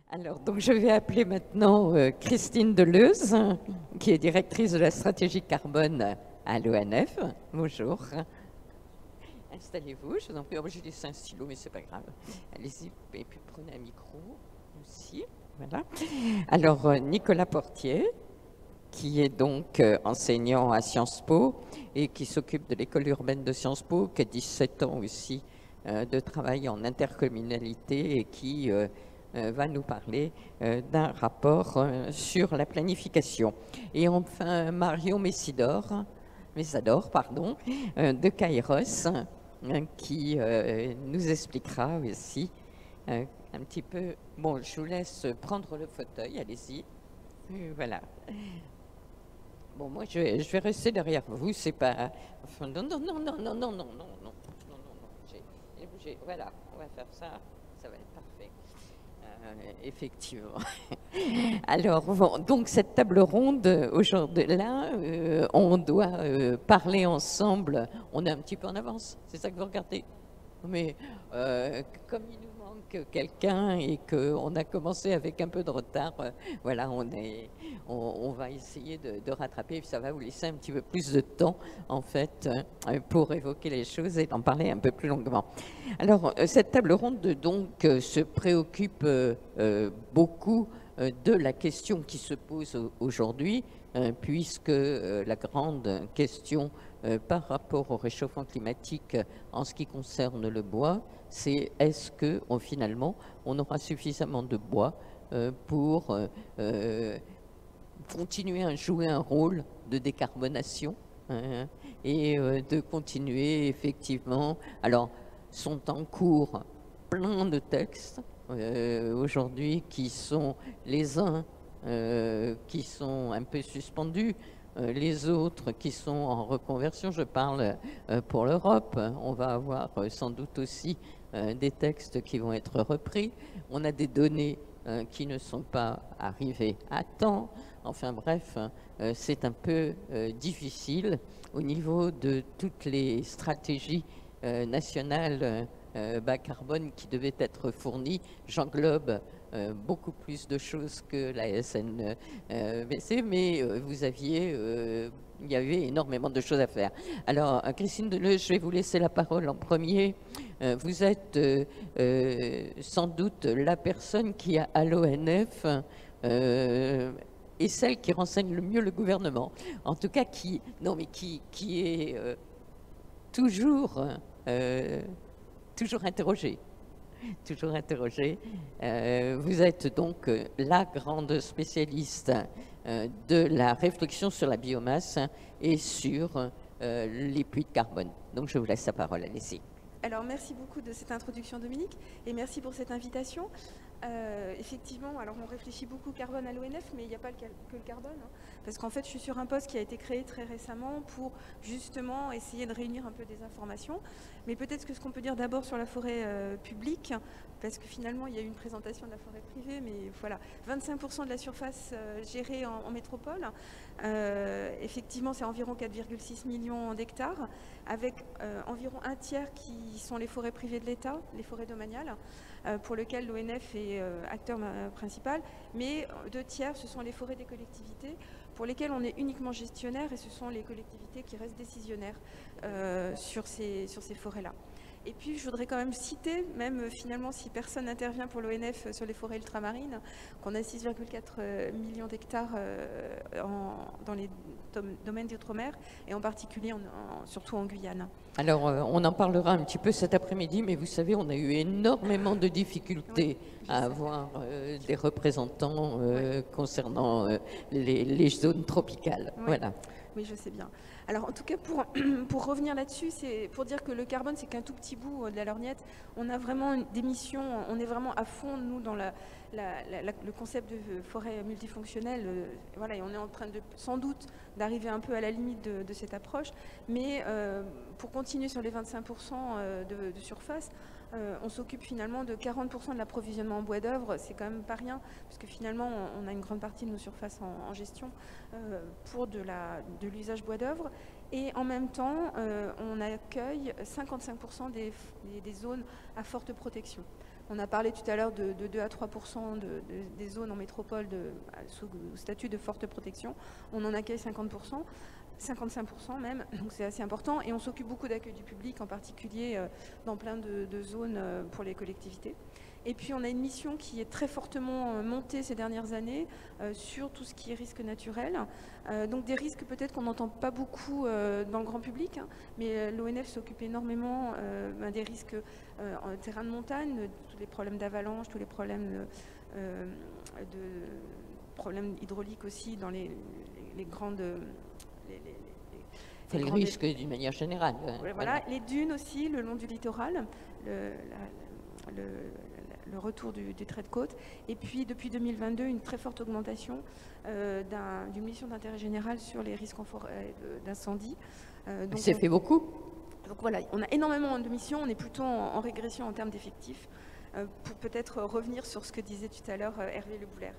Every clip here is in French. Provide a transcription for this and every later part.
Alors, donc je vais appeler maintenant Christine Deleuze, qui est directrice de la stratégie carbone à l'ONF. Bonjour. Installez-vous, je vous en prie. Oh, j'ai laissé un stylo, mais c'est pas grave. Allez-y, et puis prenez un micro aussi. Voilà. Alors, Nicolas Portier, qui est donc enseignant à Sciences Po et qui s'occupe de l'école urbaine de Sciences Po, qui a 17 ans aussi de travail en intercommunalité et qui va nous parler d'un rapport sur la planification. Et enfin, Marion Messador, pardon, de Kairos, qui nous expliquera aussi un petit peu. Bon, je vous laisse prendre le fauteuil, allez-y. Voilà. Bon, moi, je vais rester derrière vous, c'est pas... Enfin, non, non, non, non, non, non, non, non, non, non, non, non. Voilà, on va faire ça, ça va être parfait. Effectivement. Alors, bon, donc cette table ronde, aujourd'hui, là, on doit parler ensemble. On est un petit peu en avance, c'est ça que vous regardez. Mais comme il nous manque quelqu'un et qu'on a commencé avec un peu de retard, voilà, on va essayer de rattraper. Ça va vous laisser un petit peu plus de temps, en fait, pour évoquer les choses et d'en parler un peu plus longuement. Alors, cette table ronde, donc, se préoccupe beaucoup de la question qui se pose aujourd'hui, puisque la grande question par rapport au réchauffement climatique en ce qui concerne le bois, c'est est-ce que finalement on aura suffisamment de bois pour continuer à jouer un rôle de décarbonation et de continuer effectivement. Alors, sont en cours plein de textes aujourd'hui qui sont les uns qui sont un peu suspendus, les autres qui sont en reconversion. Je parle pour l'Europe. On va avoir sans doute aussi des textes qui vont être repris. On a des données qui ne sont pas arrivées à temps. Enfin bref, c'est un peu difficile au niveau de toutes les stratégies nationales bas carbone qui devaient être fournies. J'englobe beaucoup plus de choses que la SNBC, mais il y avait énormément de choses à faire. Alors, Christine Deleuze, je vais vous laisser la parole en premier. Vous êtes sans doute la personne qui, à l'ONF, est celle qui renseigne le mieux le gouvernement. En tout cas, qui est toujours interrogée. Toujours interrogée. Vous êtes donc la grande spécialiste de la réflexion sur la biomasse et sur les puits de carbone. Donc, je vous laisse la parole. Allez-y. Alors, merci beaucoup de cette introduction, Dominique, et merci pour cette invitation. Effectivement, alors on réfléchit beaucoup carbone à l'ONF, mais il n'y a pas que le carbone, hein, parce qu'en fait, je suis sur un poste qui a été créé très récemment pour justement essayer de réunir un peu des informations. Mais peut-être que ce qu'on peut dire d'abord sur la forêt publique, parce que finalement, il y a eu une présentation de la forêt privée, mais voilà, 25% de la surface gérée en métropole. Effectivement, c'est environ 4,6 millions d'hectares, avec environ un tiers qui sont les forêts privées de l'État, les forêts domaniales, pour lesquelles l'ONF est acteur principal, mais 2 tiers, ce sont les forêts des collectivités, pour lesquelles on est uniquement gestionnaire, et ce sont les collectivités qui restent décisionnaires sur ces forêts-là. Et puis, je voudrais quand même citer, même finalement, si personne n'intervient pour l'ONF sur les forêts ultramarines, qu'on a 6,4 millions d'hectares dans les domaines d'outre-mer, et en particulier, surtout en Guyane. Alors, on en parlera un petit peu cet après-midi, mais vous savez, on a eu énormément de difficultés à avoir des représentants concernant les zones tropicales. Oui. Voilà. Oui, je sais bien. Alors, en tout cas, pour revenir là-dessus, c'est pour dire que le carbone, c'est qu'un tout petit bout de la lorgnette. On a vraiment des missions, on est vraiment à fond, nous, dans le concept de forêt multifonctionnelle. Voilà, et on est en train de, sans doute, d'arriver un peu à la limite de cette approche. Mais pour continuer sur les 25% de surface, on s'occupe finalement de 40% de l'approvisionnement en bois d'œuvre. C'est quand même pas rien, parce que finalement, on a une grande partie de nos surfaces en gestion pour de l'usage bois d'œuvre. Et en même temps, on accueille 55% des zones à forte protection. On a parlé tout à l'heure de 2 à 3% des zones en métropole sous statut de forte protection. On en accueille 50%. 55% même, donc c'est assez important. Et on s'occupe beaucoup d'accueil du public, en particulier dans plein de zones pour les collectivités. Et puis on a une mission qui est très fortement montée ces dernières années sur tout ce qui est risque naturel. Donc des risques peut-être qu'on n'entend pas beaucoup dans le grand public, hein, mais l'ONF s'occupe énormément des risques en terrain de montagne, tous les problèmes d'avalanche, tous les problèmes problèmes hydrauliques aussi dans les grandes... les risques d'une manière générale. Voilà, les dunes aussi, le long du littoral, le retour du trait de côte. Et puis, depuis 2022, une très forte augmentation d'une mission d'intérêt général sur les risques en forêt d'incendie. C'est fait beaucoup. Donc voilà, on a énormément de missions, on est plutôt en régression en termes d'effectifs, pour peut-être revenir sur ce que disait tout à l'heure Hervé Le Boulaire.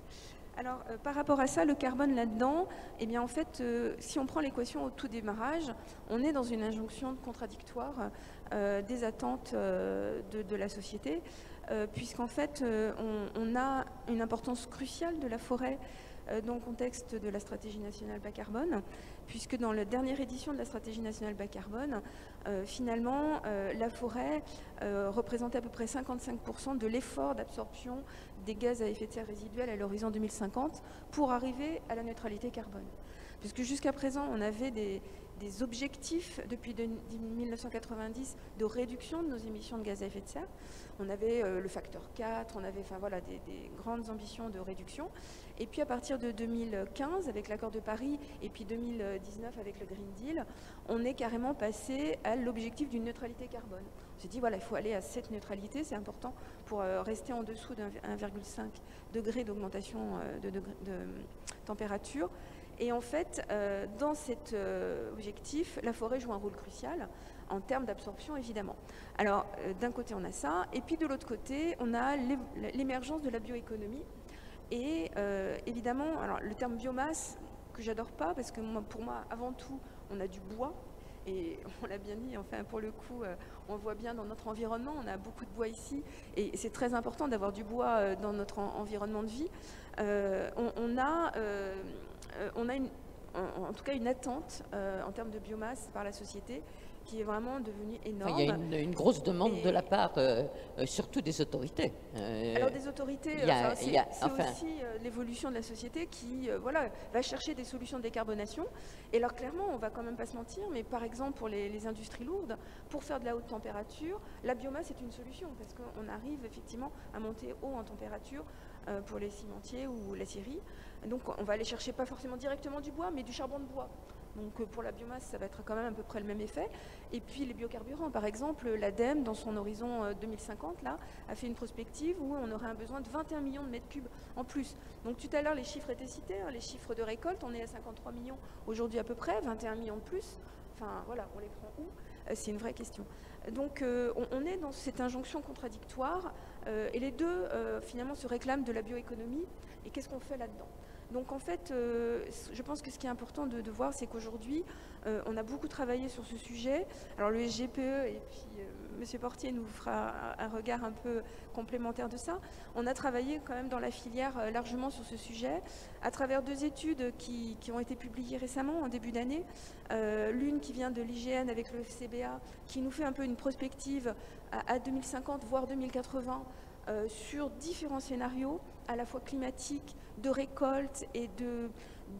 Alors, par rapport à ça, le carbone là-dedans, eh bien, en fait, si on prend l'équation au tout démarrage, on est dans une injonction contradictoire des attentes de la société, puisqu'en fait, on a une importance cruciale de la forêt dans le contexte de la stratégie nationale bas carbone, puisque dans la dernière édition de la stratégie nationale bas carbone, finalement, la forêt représentait à peu près 55% de l'effort d'absorption des gaz à effet de serre résiduels à l'horizon 2050 pour arriver à la neutralité carbone. Puisque jusqu'à présent, on avait des objectifs depuis 1990 de réduction de nos émissions de gaz à effet de serre. On avait le facteur 4, on avait voilà, des grandes ambitions de réduction. Et puis à partir de 2015, avec l'accord de Paris, et puis 2019 avec le Green Deal, on est carrément passé à l'objectif d'une neutralité carbone. On s'est dit, voilà, il faut aller à cette neutralité, c'est important pour rester en dessous d'un 1,5 degré d'augmentation de température. Et en fait, dans cet objectif, la forêt joue un rôle crucial en termes d'absorption, évidemment. Alors, d'un côté, on a ça, et puis de l'autre côté, on a l'émergence de la bioéconomie. Et évidemment, alors, le terme biomasse, que j'adore pas, parce que pour moi, avant tout, on a du bois. Et on l'a bien dit, enfin, pour le coup, on le voit bien dans notre environnement, on a beaucoup de bois ici, et c'est très important d'avoir du bois dans notre environnement de vie. On a en tout cas une attente en termes de biomasse par la société qui est vraiment devenue énorme. Enfin, il y a une grosse demande de la part, surtout des autorités. Alors des autorités, c'est aussi l'évolution de la société qui voilà, va chercher des solutions de décarbonation. Et alors clairement, on va quand même pas se mentir, mais par exemple pour les industries lourdes, pour faire de la haute température, la biomasse est une solution parce qu'on arrive effectivement à monter haut en température pour les cimentiers ou l'acierie. Donc on va aller chercher pas forcément directement du bois, mais du charbon de bois. Donc pour la biomasse, ça va être quand même à peu près le même effet. Et puis les biocarburants, par exemple, l'ADEME, dans son horizon 2050, là, a fait une prospective où on aurait un besoin de 21 millions de mètres cubes en plus. Donc tout à l'heure, les chiffres étaient cités, hein, les chiffres de récolte, on est à 53 millions aujourd'hui à peu près, 21 millions de plus. Enfin voilà, on les prend où? C'est une vraie question. Donc on est dans cette injonction contradictoire et les deux finalement se réclament de la bioéconomie. Et qu'est-ce qu'on fait là-dedans? Donc en fait, je pense que ce qui est important de voir, c'est qu'aujourd'hui, on a beaucoup travaillé sur ce sujet. Alors le SGPE, et puis M. Portier nous fera un regard un peu complémentaire de ça. On a travaillé quand même dans la filière largement sur ce sujet, à travers deux études qui ont été publiées récemment, en début d'année. L'une qui vient de l'IGN avec le FCBA, qui nous fait un peu une prospective à 2050, voire 2080, sur différents scénarios, à la fois climatiques, de récolte et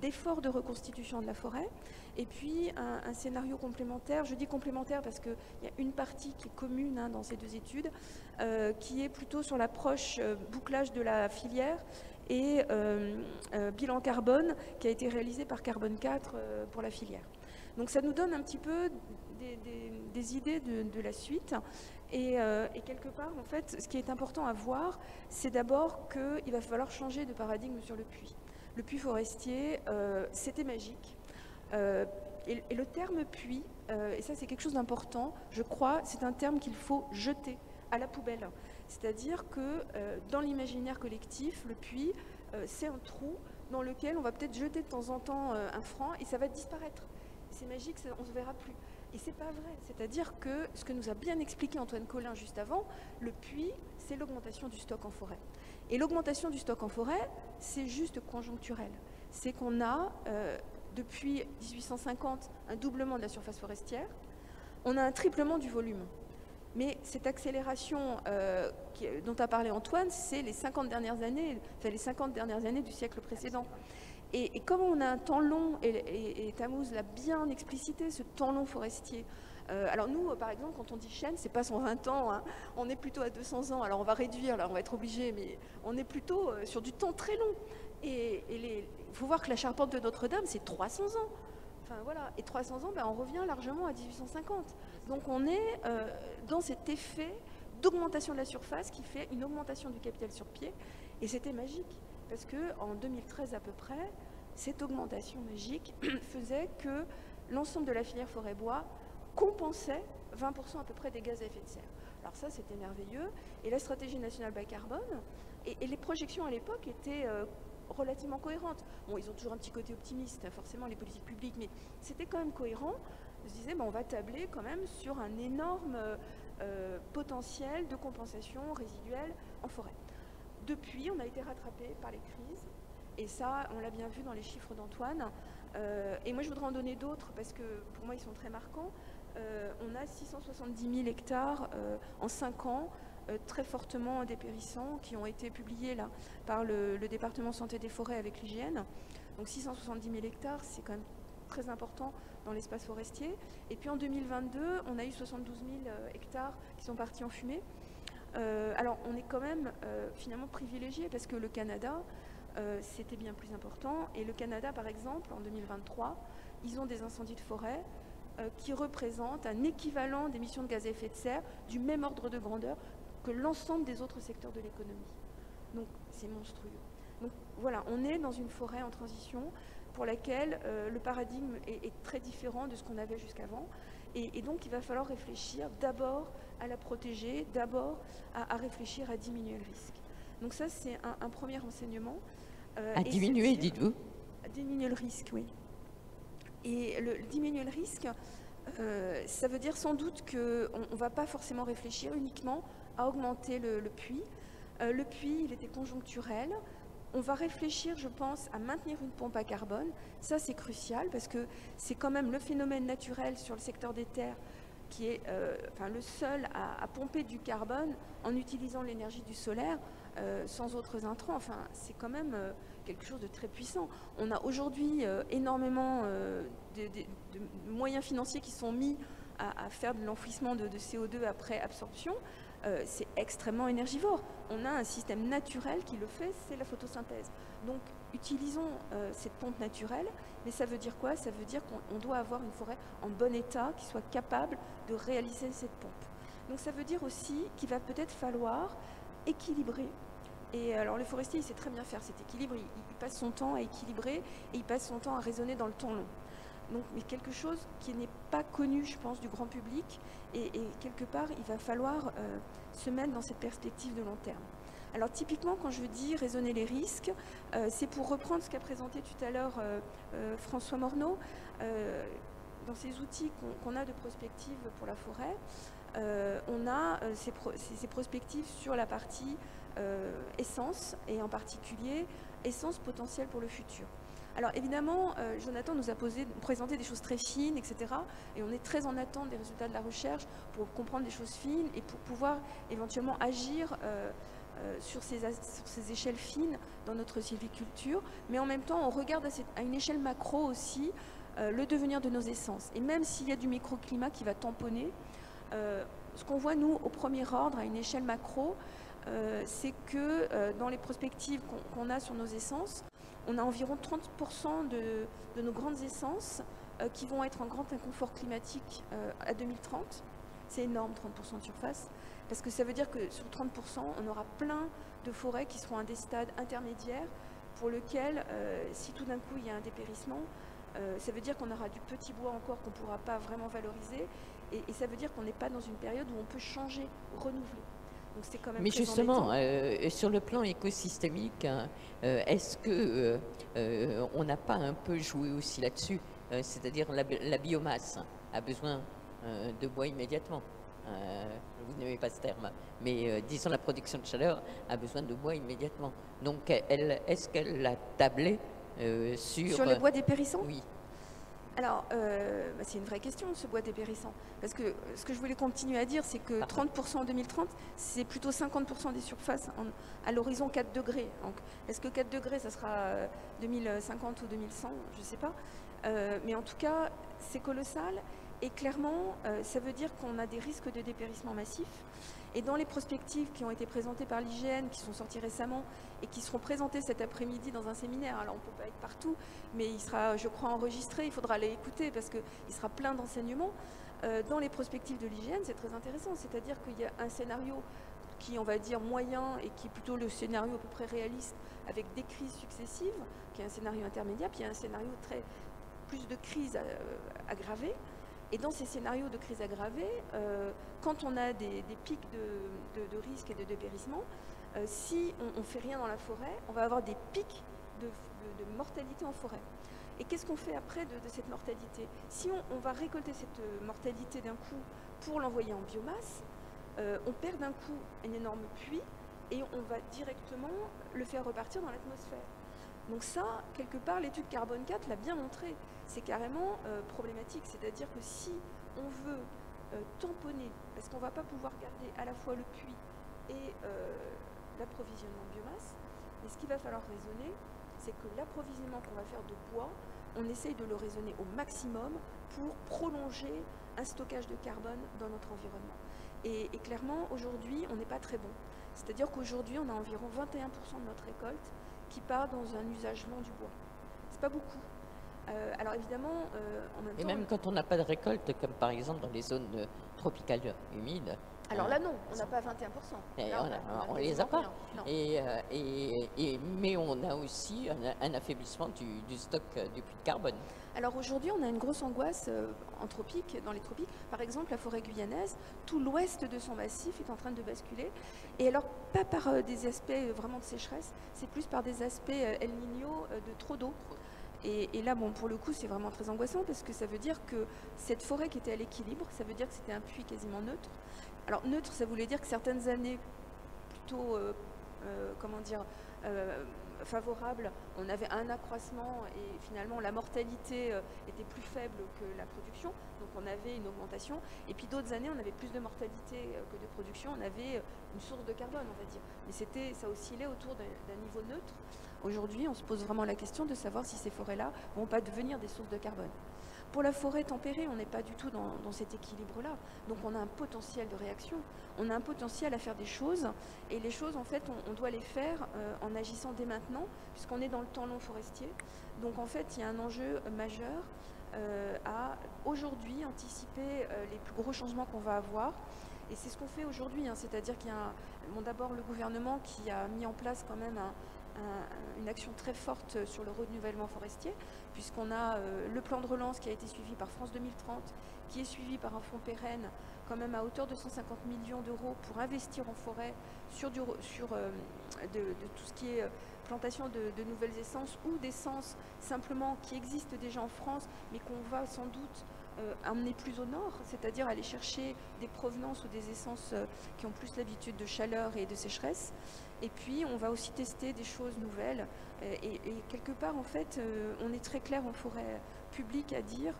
d'efforts de reconstitution de la forêt. Et puis un scénario complémentaire, je dis complémentaire parce qu'il y a une partie qui est commune dans ces deux études, qui est plutôt sur l'approche bouclage de la filière et bilan carbone qui a été réalisé par Carbone 4 pour la filière. Donc ça nous donne un petit peu des idées de la suite. Et quelque part, en fait, ce qui est important à voir, c'est d'abord qu'il va falloir changer de paradigme sur le puits. Le puits forestier, c'était magique. Et le terme puits, et ça c'est quelque chose d'important, je crois, c'est un terme qu'il faut jeter à la poubelle. C'est-à-dire que dans l'imaginaire collectif, le puits, c'est un trou dans lequel on va peut-être jeter de temps en temps un franc et ça va disparaître. C'est magique, on ne se verra plus. Et Et c'est pas vrai. C'est-à-dire que ce que nous a bien expliqué Antoine Collin juste avant, le puits, c'est l'augmentation du stock en forêt. Et l'augmentation du stock en forêt, c'est juste conjoncturel. C'est qu'on a, depuis 1850, un doublement de la surface forestière. On a un triplement du volume. Mais cette accélération dont a parlé Antoine, c'est les 50 dernières années, enfin les 50 dernières années du siècle précédent. Et comme on a un temps long, et Tammuz l'a bien explicité, ce temps long forestier. Alors nous, par exemple, quand on dit chêne, c'est pas 120 ans, hein, on est plutôt à 200 ans. Alors on va réduire, là, on va être obligé, mais on est plutôt sur du temps très long. Et il faut voir que la charpente de Notre-Dame, c'est 300 ans. Enfin voilà, et 300 ans, ben, on revient largement à 1850. Donc on est dans cet effet d'augmentation de la surface qui fait une augmentation du capital sur pied. Et c'était magique, parce qu'en 2013 à peu près, cette augmentation magique faisait que l'ensemble de la filière forêt-bois compensait 20% à peu près des gaz à effet de serre. Alors ça, c'était merveilleux. Et la stratégie nationale bas carbone, et les projections à l'époque étaient relativement cohérentes. Bon, ils ont toujours un petit côté optimiste, hein, forcément, les politiques publiques, mais c'était quand même cohérent. On se disait, ben, on va tabler quand même sur un énorme potentiel de compensation résiduelle en forêt. Depuis, on a été rattrapé par les crises, et ça, on l'a bien vu dans les chiffres d'Antoine. Et moi, je voudrais en donner d'autres, parce que pour moi, ils sont très marquants. On a 670 000 hectares en 5 ans, très fortement dépérissants, qui ont été publiés là, par le département santé des forêts avec l'hygiène. Donc 670 000 hectares, c'est quand même très important dans l'espace forestier. Et puis en 2022, on a eu 72 000 hectares qui sont partis en fumée. Alors on est quand même finalement privilégié, parce que le Canada, c'était bien plus important. Et le Canada, par exemple, en 2023, ils ont des incendies de forêt qui représentent un équivalent d'émissions de gaz à effet de serre du même ordre de grandeur que l'ensemble des autres secteurs de l'économie. Donc c'est monstrueux. Donc voilà, on est dans une forêt en transition pour laquelle le paradigme est très différent de ce qu'on avait jusqu'avant. Et donc il va falloir réfléchir d'abord à la protéger, d'abord à réfléchir à diminuer le risque. Donc ça, c'est un premier enseignement. À diminuer, dites-vous? À diminuer le risque, oui. Et diminuer le risque, ça veut dire sans doute qu'on ne va pas forcément réfléchir uniquement à augmenter le puits. Le puits, il était conjoncturel. On va réfléchir, je pense, à maintenir une pompe à carbone. Ça, c'est crucial, parce que c'est quand même le phénomène naturel sur le secteur des terres qui est le seul à pomper du carbone en utilisant l'énergie du solaire sans autres intrants. Enfin, c'est quand même quelque chose de très puissant. On a aujourd'hui énormément de moyens financiers qui sont mis à faire de l'enfouissement de CO2 après absorption. C'est extrêmement énergivore. On a un système naturel qui le fait, c'est la photosynthèse. Donc, utilisons cette pompe naturelle, mais ça veut dire quoi? Ça veut dire qu'on doit avoir une forêt en bon état qui soit capable de réaliser cette pompe. Donc, ça veut dire aussi qu'il va peut-être falloir équilibrer. Et alors, le forestier, il sait très bien faire cet équilibre. Il passe son temps à équilibrer et il passe son temps à raisonner dans le temps long. Donc, mais quelque chose qui n'est pas connu, je pense, du grand public. Et quelque part, il va falloir se mettre dans cette perspective de long terme. Alors typiquement, quand je dis raisonner les risques, c'est pour reprendre ce qu'a présenté tout à l'heure François Morneau. Dans ces outils qu'on a de prospective pour la forêt, on a ces prospectives sur la partie essence, et en particulier essence potentielle pour le futur. Alors évidemment, Jonathan nous a présenté des choses très fines, etc. Et on est très en attente des résultats de la recherche pour comprendre des choses fines et pour pouvoir éventuellement agir sur ces échelles fines dans notre sylviculture. Mais en même temps, on regarde à une échelle macro aussi le devenir de nos essences. Et même s'il y a du microclimat qui va tamponner, ce qu'on voit, nous, au premier ordre, à une échelle macro, c'est que dans les perspectives qu'on a sur nos essences, on a environ 30% de nos grandes essences qui vont être en grand inconfort climatique à 2030. C'est énorme, 30% de surface, parce que ça veut dire que sur 30%, on aura plein de forêts qui seront à des stades intermédiaires pour lesquels, si tout d'un coup il y a un dépérissement, ça veut dire qu'on aura du petit bois encore qu'on ne pourra pas vraiment valoriser, et ça veut dire qu'on n'est pas dans une période où on peut changer, renouveler. Donc c'est quand même Mais très justement, sur le plan écosystémique, est-ce que on n'a pas un peu joué aussi là-dessus? C'est-à-dire la biomasse a besoin de bois immédiatement. Vous n'aimez pas ce terme, mais disons la production de chaleur a besoin de bois immédiatement. Donc, est-ce qu'elle a tablé Sur le bois dépérissant? Oui. Alors, c'est une vraie question, ce bois dépérissant. Parce que ce que je voulais continuer à dire, c'est que 30% en 2030, c'est plutôt 50% des surfaces à l'horizon 4 degrés. Donc, est-ce que 4 degrés, ça sera 2050 ou 2100? Je ne sais pas. Mais en tout cas, c'est colossal. Et clairement, ça veut dire qu'on a des risques de dépérissement massif. Et dans les prospectives qui ont été présentées par l'IGN, qui sont sorties récemment et qui seront présentées cet après-midi dans un séminaire, alors on ne peut pas être partout, mais il sera, je crois, enregistré, il faudra aller écouter parce qu'il sera plein d'enseignements. Dans les prospectives de l'IGN, c'est très intéressant, c'est-à-dire qu'il y a un scénario qui, on va dire, moyen et qui est plutôt le scénario à peu près réaliste avec des crises successives, qui est un scénario intermédiaire, puis il y a un scénario plus de crises aggravées. Et dans ces scénarios de crise aggravée, quand on a des pics de risque et de dépérissement, si on ne fait rien dans la forêt, on va avoir des pics de mortalité en forêt. Et qu'est-ce qu'on fait après de cette mortalité? Si on va récolter cette mortalité d'un coup pour l'envoyer en biomasse, on perd d'un coup un énorme puits et on va directement le faire repartir dans l'atmosphère. Donc ça, quelque part, l'étude Carbone 4 l'a bien montré. C'est carrément problématique. C'est-à-dire que si on veut tamponner, parce qu'on ne va pas pouvoir garder à la fois le puits et l'approvisionnement en biomasse, mais ce qu'il va falloir raisonner, c'est que l'approvisionnement qu'on va faire de bois, on essaye de le raisonner au maximum pour prolonger un stockage de carbone dans notre environnement. Et clairement, aujourd'hui, on n'est pas très bon. C'est-à-dire qu'aujourd'hui, on a environ 21% de notre récolte qui part dans un usagement du bois. C'est pas beaucoup. Alors évidemment, en même temps... Et même quand on n'a pas de récolte, comme par exemple dans les zones tropicales humides... Alors là, non, on n'a pas 21%. Là, on les a pas. Mais on a aussi un affaiblissement du stock du puits de carbone. Alors aujourd'hui, on a une grosse angoisse en tropique, dans les tropiques. Par exemple, la forêt guyanaise, tout l'ouest de son massif est en train de basculer. Et alors, pas par des aspects vraiment de sécheresse, c'est plus par des aspects El Niño de trop d'eau. Et là, bon, pour le coup, c'est vraiment très angoissant parce que ça veut dire que cette forêt qui était à l'équilibre, ça veut dire que c'était un puits quasiment neutre. Alors, neutre, ça voulait dire que certaines années plutôt, comment dire, favorables, on avait un accroissement et finalement la mortalité était plus faible que la production, donc on avait une augmentation. Et puis d'autres années, on avait plus de mortalité que de production, on avait une source de carbone, on va dire. Mais ça oscillait autour d'un niveau neutre. Aujourd'hui, on se pose vraiment la question de savoir si ces forêts-là vont pas devenir des sources de carbone. Pour la forêt tempérée, on n'est pas du tout dans cet équilibre-là. Donc on a un potentiel de réaction, on a un potentiel à faire des choses. Et les choses, en fait, on doit les faire en agissant dès maintenant, puisqu'on est dans le temps long forestier. Donc en fait, il y a un enjeu majeur à aujourd'hui anticiper les plus gros changements qu'on va avoir. Et c'est ce qu'on fait aujourd'hui, hein, c'est-à-dire qu'il y a d'abord le gouvernement qui a mis en place quand même une action très forte sur le renouvellement forestier, puisqu'on a le plan de relance qui a été suivi par France 2030, qui est suivi par un fonds pérenne, quand même à hauteur de 150 millions d'euros pour investir en forêt sur tout ce qui est plantation de nouvelles essences ou d'essences simplement qui existent déjà en France, mais qu'on va sans doute emmener plus au nord, c'est-à-dire aller chercher des provenances ou des essences qui ont plus l'habitude de chaleur et de sécheresse. Et puis, on va aussi tester des choses nouvelles. Et quelque part, en fait, on est très clair en forêt publique à dire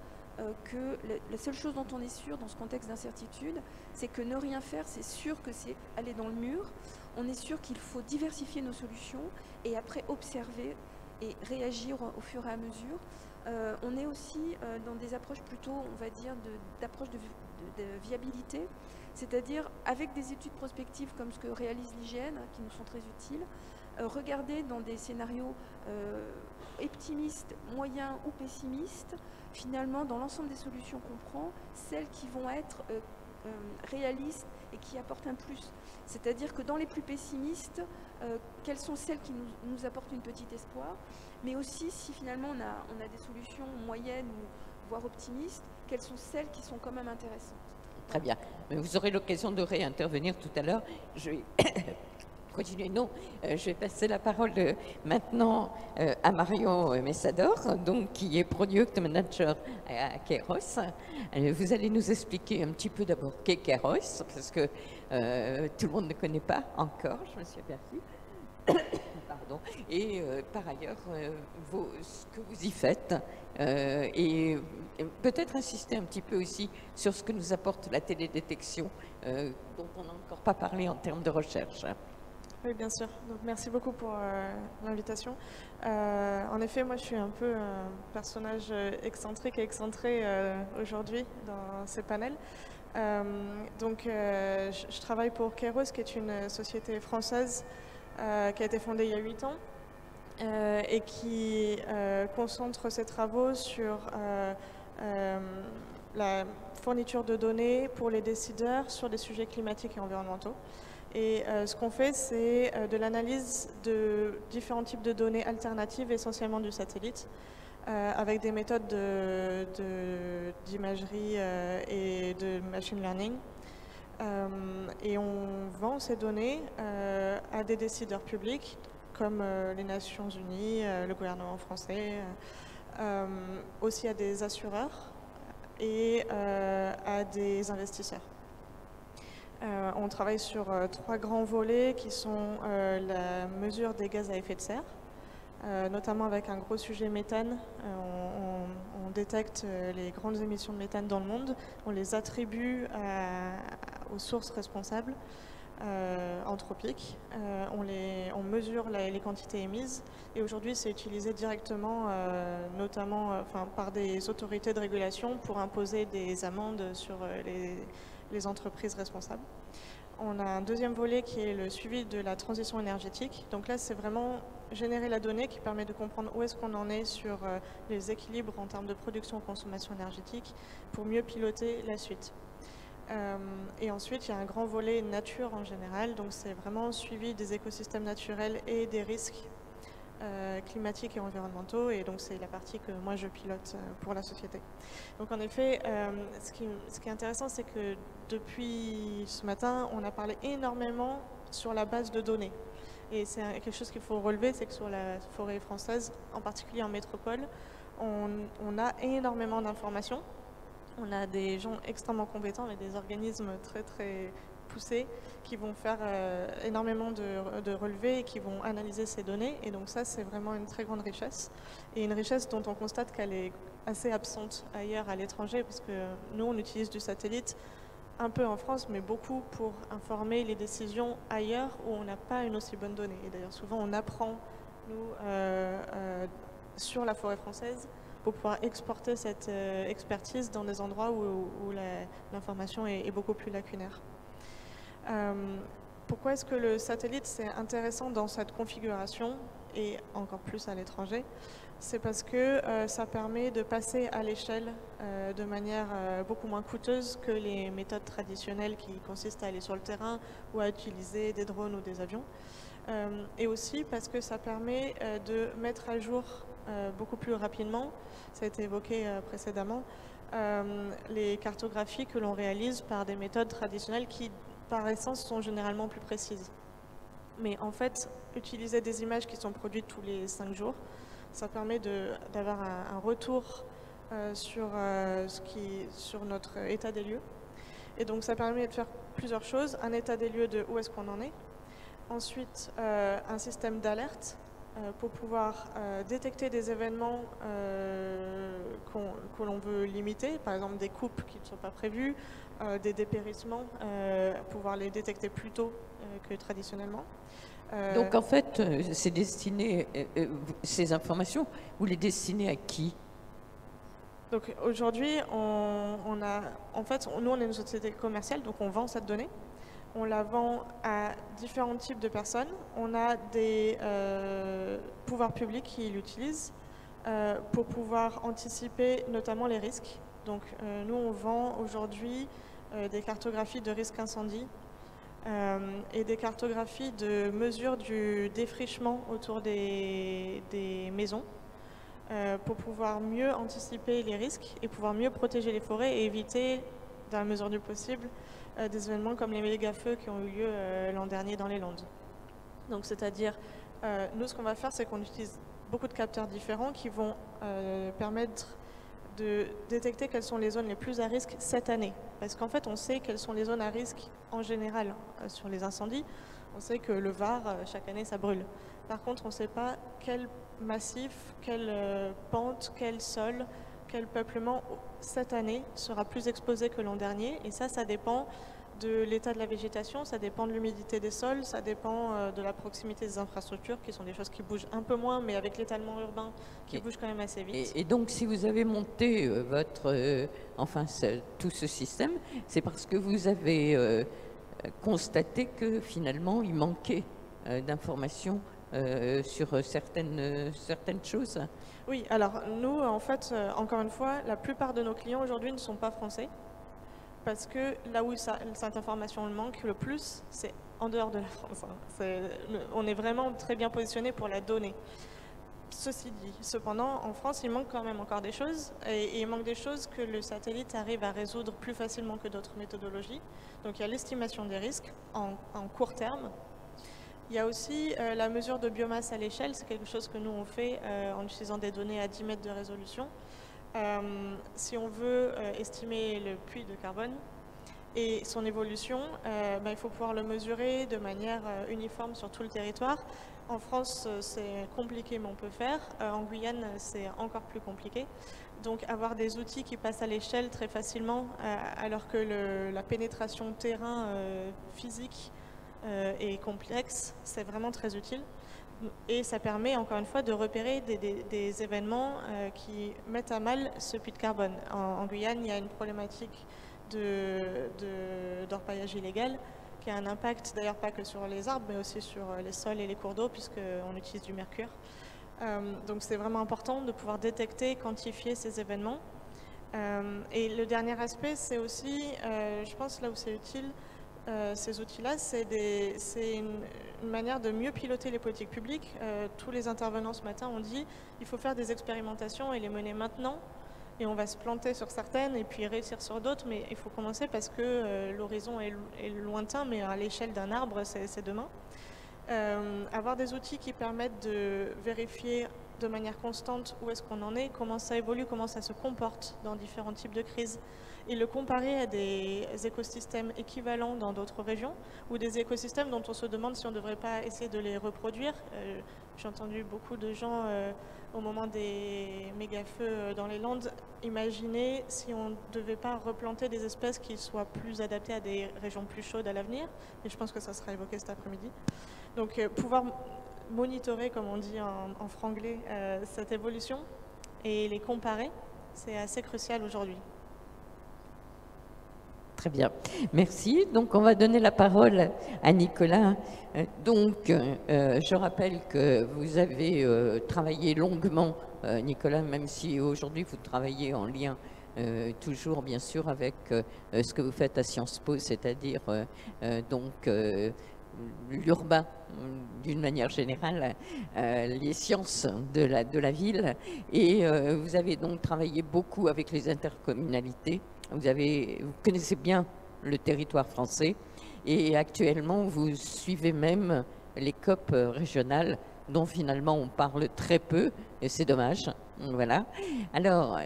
que la seule chose dont on est sûr dans ce contexte d'incertitude, c'est que ne rien faire, c'est sûr que c'est aller dans le mur. On est sûr qu'il faut diversifier nos solutions et après observer et réagir au fur et à mesure. On est aussi dans des approches plutôt, on va dire, d'approche de viabilité, c'est-à-dire avec des études prospectives comme ce que réalise l'IGN, qui nous sont très utiles, regarder dans des scénarios optimistes, moyens ou pessimistes, finalement dans l'ensemble des solutions qu'on prend, celles qui vont être réalistes et qui apportent un plus. C'est-à-dire que dans les plus pessimistes, quelles sont celles qui nous apportent une petite espoir, mais aussi si finalement on a des solutions moyennes ou voire optimistes, quelles sont celles qui sont quand même intéressantes. Très bien. Mais vous aurez l'occasion de réintervenir tout à l'heure. Je vais continuer. Non, je vais passer la parole maintenant à Marion Messador, donc, qui est Product Manager à Kairos. Vous allez nous expliquer un petit peu d'abord qu'est Kairos, parce que tout le monde ne connaît pas encore, je me suis aperçue. Pardon. Et par ailleurs, ce que vous y faites, et peut-être insister un petit peu aussi sur ce que nous apporte la télédétection, dont on n'a encore pas parlé en termes de recherche. Oui, bien sûr. Donc, merci beaucoup pour l'invitation. En effet, moi, je suis un peu un personnage excentrique et excentré aujourd'hui dans ces panels. Je travaille pour Kairos, qui est une société française qui a été fondée il y a 8 ans et qui concentre ses travaux sur la fourniture de données pour les décideurs sur des sujets climatiques et environnementaux. Et ce qu'on fait, c'est de l'analyse de différents types de données alternatives, essentiellement du satellite, avec des méthodes d'imagerie et de machine learning. Et on vend ces données à des décideurs publics, comme les Nations Unies, le gouvernement français, aussi à des assureurs et à des investisseurs. On travaille sur 3 grands volets qui sont la mesure des gaz à effet de serre, notamment avec un gros sujet méthane. On détecte les grandes émissions de méthane dans le monde, on les attribue aux sources responsables anthropiques, on mesure les quantités émises et aujourd'hui c'est utilisé directement notamment par des autorités de régulation pour imposer des amendes sur les entreprises responsables. On a un deuxième volet qui est le suivi de la transition énergétique. Donc là, c'est vraiment générer la donnée qui permet de comprendre où est-ce qu'on en est sur les équilibres en termes de production et consommation énergétique pour mieux piloter la suite. Et ensuite, il y a un grand volet nature en général. Donc c'est vraiment suivi des écosystèmes naturels et des risques climatiques et environnementaux, et donc c'est la partie que moi je pilote pour la société. Donc en effet, ce qui est intéressant, c'est que depuis ce matin, on a parlé énormément sur la base de données. Et c'est quelque chose qu'il faut relever, c'est que sur la forêt française, en particulier en métropole, on a énormément d'informations. On a des gens extrêmement compétents, mais des organismes très très poussés qui vont faire énormément de relevés et qui vont analyser ces données. Et donc ça, c'est vraiment une très grande richesse. Et une richesse dont on constate qu'elle est assez absente ailleurs à l'étranger, parce que nous, on utilise du satellite un peu en France, mais beaucoup pour informer les décisions ailleurs où on n'a pas une aussi bonne donnée. Et d'ailleurs, souvent, on apprend, nous, sur la forêt française, pour pouvoir exporter cette expertise dans des endroits où l'information est beaucoup plus lacunaire. Pourquoi est-ce que le satellite c'est intéressant dans cette configuration et encore plus à l'étranger? C'est parce que ça permet de passer à l'échelle de manière beaucoup moins coûteuse que les méthodes traditionnelles qui consistent à aller sur le terrain ou à utiliser des drones ou des avions. Et aussi parce que ça permet de mettre à jour beaucoup plus rapidement, ça a été évoqué précédemment, les cartographies que l'on réalise par des méthodes traditionnelles qui, par essence, sont généralement plus précises. Mais en fait, utiliser des images qui sont produites tous les 5 jours, ça permet d'avoir un retour sur notre état des lieux. Et donc ça permet de faire plusieurs choses. Un état des lieux de où est-ce qu'on en est. Ensuite, un système d'alerte pour pouvoir détecter des événements que l'on veut limiter, par exemple des coupes qui ne sont pas prévues, des dépérissements, pouvoir les détecter plus tôt que traditionnellement. Donc en fait, c'est destiné, ces informations, vous les destinez à qui? Donc aujourd'hui, nous on est une société commerciale, donc on vend cette donnée. On la vend à différents types de personnes. On a des pouvoirs publics qui l'utilisent pour pouvoir anticiper notamment les risques. Donc nous on vend aujourd'hui des cartographies de risque incendie et des cartographies de mesure du défrichement autour des maisons pour pouvoir mieux anticiper les risques et pouvoir mieux protéger les forêts et éviter, dans la mesure du possible, des événements comme les méga-feux qui ont eu lieu l'an dernier dans les Landes. Donc c'est-à-dire, nous ce qu'on va faire, c'est qu'on utilise beaucoup de capteurs différents qui vont permettre de détecter quelles sont les zones les plus à risque cette année. Parce qu'en fait, on sait quelles sont les zones à risque en général sur les incendies. On sait que le Var, chaque année, ça brûle. Par contre, on ne sait pas quel massif, quelle pente, quel sol, quel peuplement cette année sera plus exposé que l'an dernier. Et ça dépend de l'état de la végétation, ça dépend de l'humidité des sols, ça dépend de la proximité des infrastructures, qui sont des choses qui bougent un peu moins, mais avec l'étalement urbain qui bouge quand même assez vite. Et donc, si vous avez monté tout ce système, c'est parce que vous avez constaté que finalement, il manquait d'informations sur certaines choses. Oui, alors nous, en fait, encore une fois, la plupart de nos clients aujourd'hui ne sont pas français. Parce que là où cette information manque le plus, c'est en dehors de la France. On est vraiment très bien positionné pour la donner. Ceci dit, cependant, en France, il manque quand même encore des choses. Et il manque des choses que le satellite arrive à résoudre plus facilement que d'autres méthodologies. Donc il y a l'estimation des risques en court terme. Il y a aussi la mesure de biomasse à l'échelle. C'est quelque chose que nous, on fait en utilisant des données à 10 mètres de résolution. Si on veut estimer le puits de carbone et son évolution, il faut pouvoir le mesurer de manière uniforme sur tout le territoire. En France, c'est compliqué, mais on peut faire. En Guyane, c'est encore plus compliqué. Donc, avoir des outils qui passent à l'échelle très facilement, alors que la pénétration terrain physique est complexe, c'est vraiment très utile. Et ça permet, encore une fois, de repérer des événements qui mettent à mal ce puits de carbone. En Guyane, il y a une problématique d'orpaillage illégal qui a un impact, d'ailleurs pas que sur les arbres, mais aussi sur les sols et les cours d'eau, puisqu'on utilise du mercure. Donc c'est vraiment important de pouvoir détecter, quantifier ces événements. Et le dernier aspect, c'est aussi, je pense là où c'est utile, ces outils-là, c'est une manière de mieux piloter les politiques publiques. Tous les intervenants ce matin ont dit qu'il faut faire des expérimentations et les mener maintenant. Et on va se planter sur certaines et puis réussir sur d'autres, mais il faut commencer parce que l'horizon est lointain, mais à l'échelle d'un arbre, c'est demain. Avoir des outils qui permettent de vérifier de manière constante où est-ce qu'on en est, comment ça évolue, comment ça se comporte dans différents types de crises, et le comparer à des écosystèmes équivalents dans d'autres régions, ou des écosystèmes dont on se demande si on ne devrait pas essayer de les reproduire. J'ai entendu beaucoup de gens au moment des méga-feux dans les Landes imaginer si on ne devait pas replanter des espèces qui soient plus adaptées à des régions plus chaudes à l'avenir, et je pense que ça sera évoqué cet après-midi. Donc pouvoir monitorer, comme on dit en franglais, cette évolution et les comparer, c'est assez crucial aujourd'hui. Très bien, merci. Donc on va donner la parole à Nicolas. Je rappelle que vous avez travaillé longuement, Nicolas, même si aujourd'hui vous travaillez en lien toujours bien sûr avec ce que vous faites à Sciences Po, c'est-à-dire l'urbain d'une manière générale, les sciences de la ville, et vous avez donc travaillé beaucoup avec les intercommunalités. Vous connaissez bien le territoire français et actuellement vous suivez même les COP régionales dont finalement on parle très peu et c'est dommage. Voilà. Alors,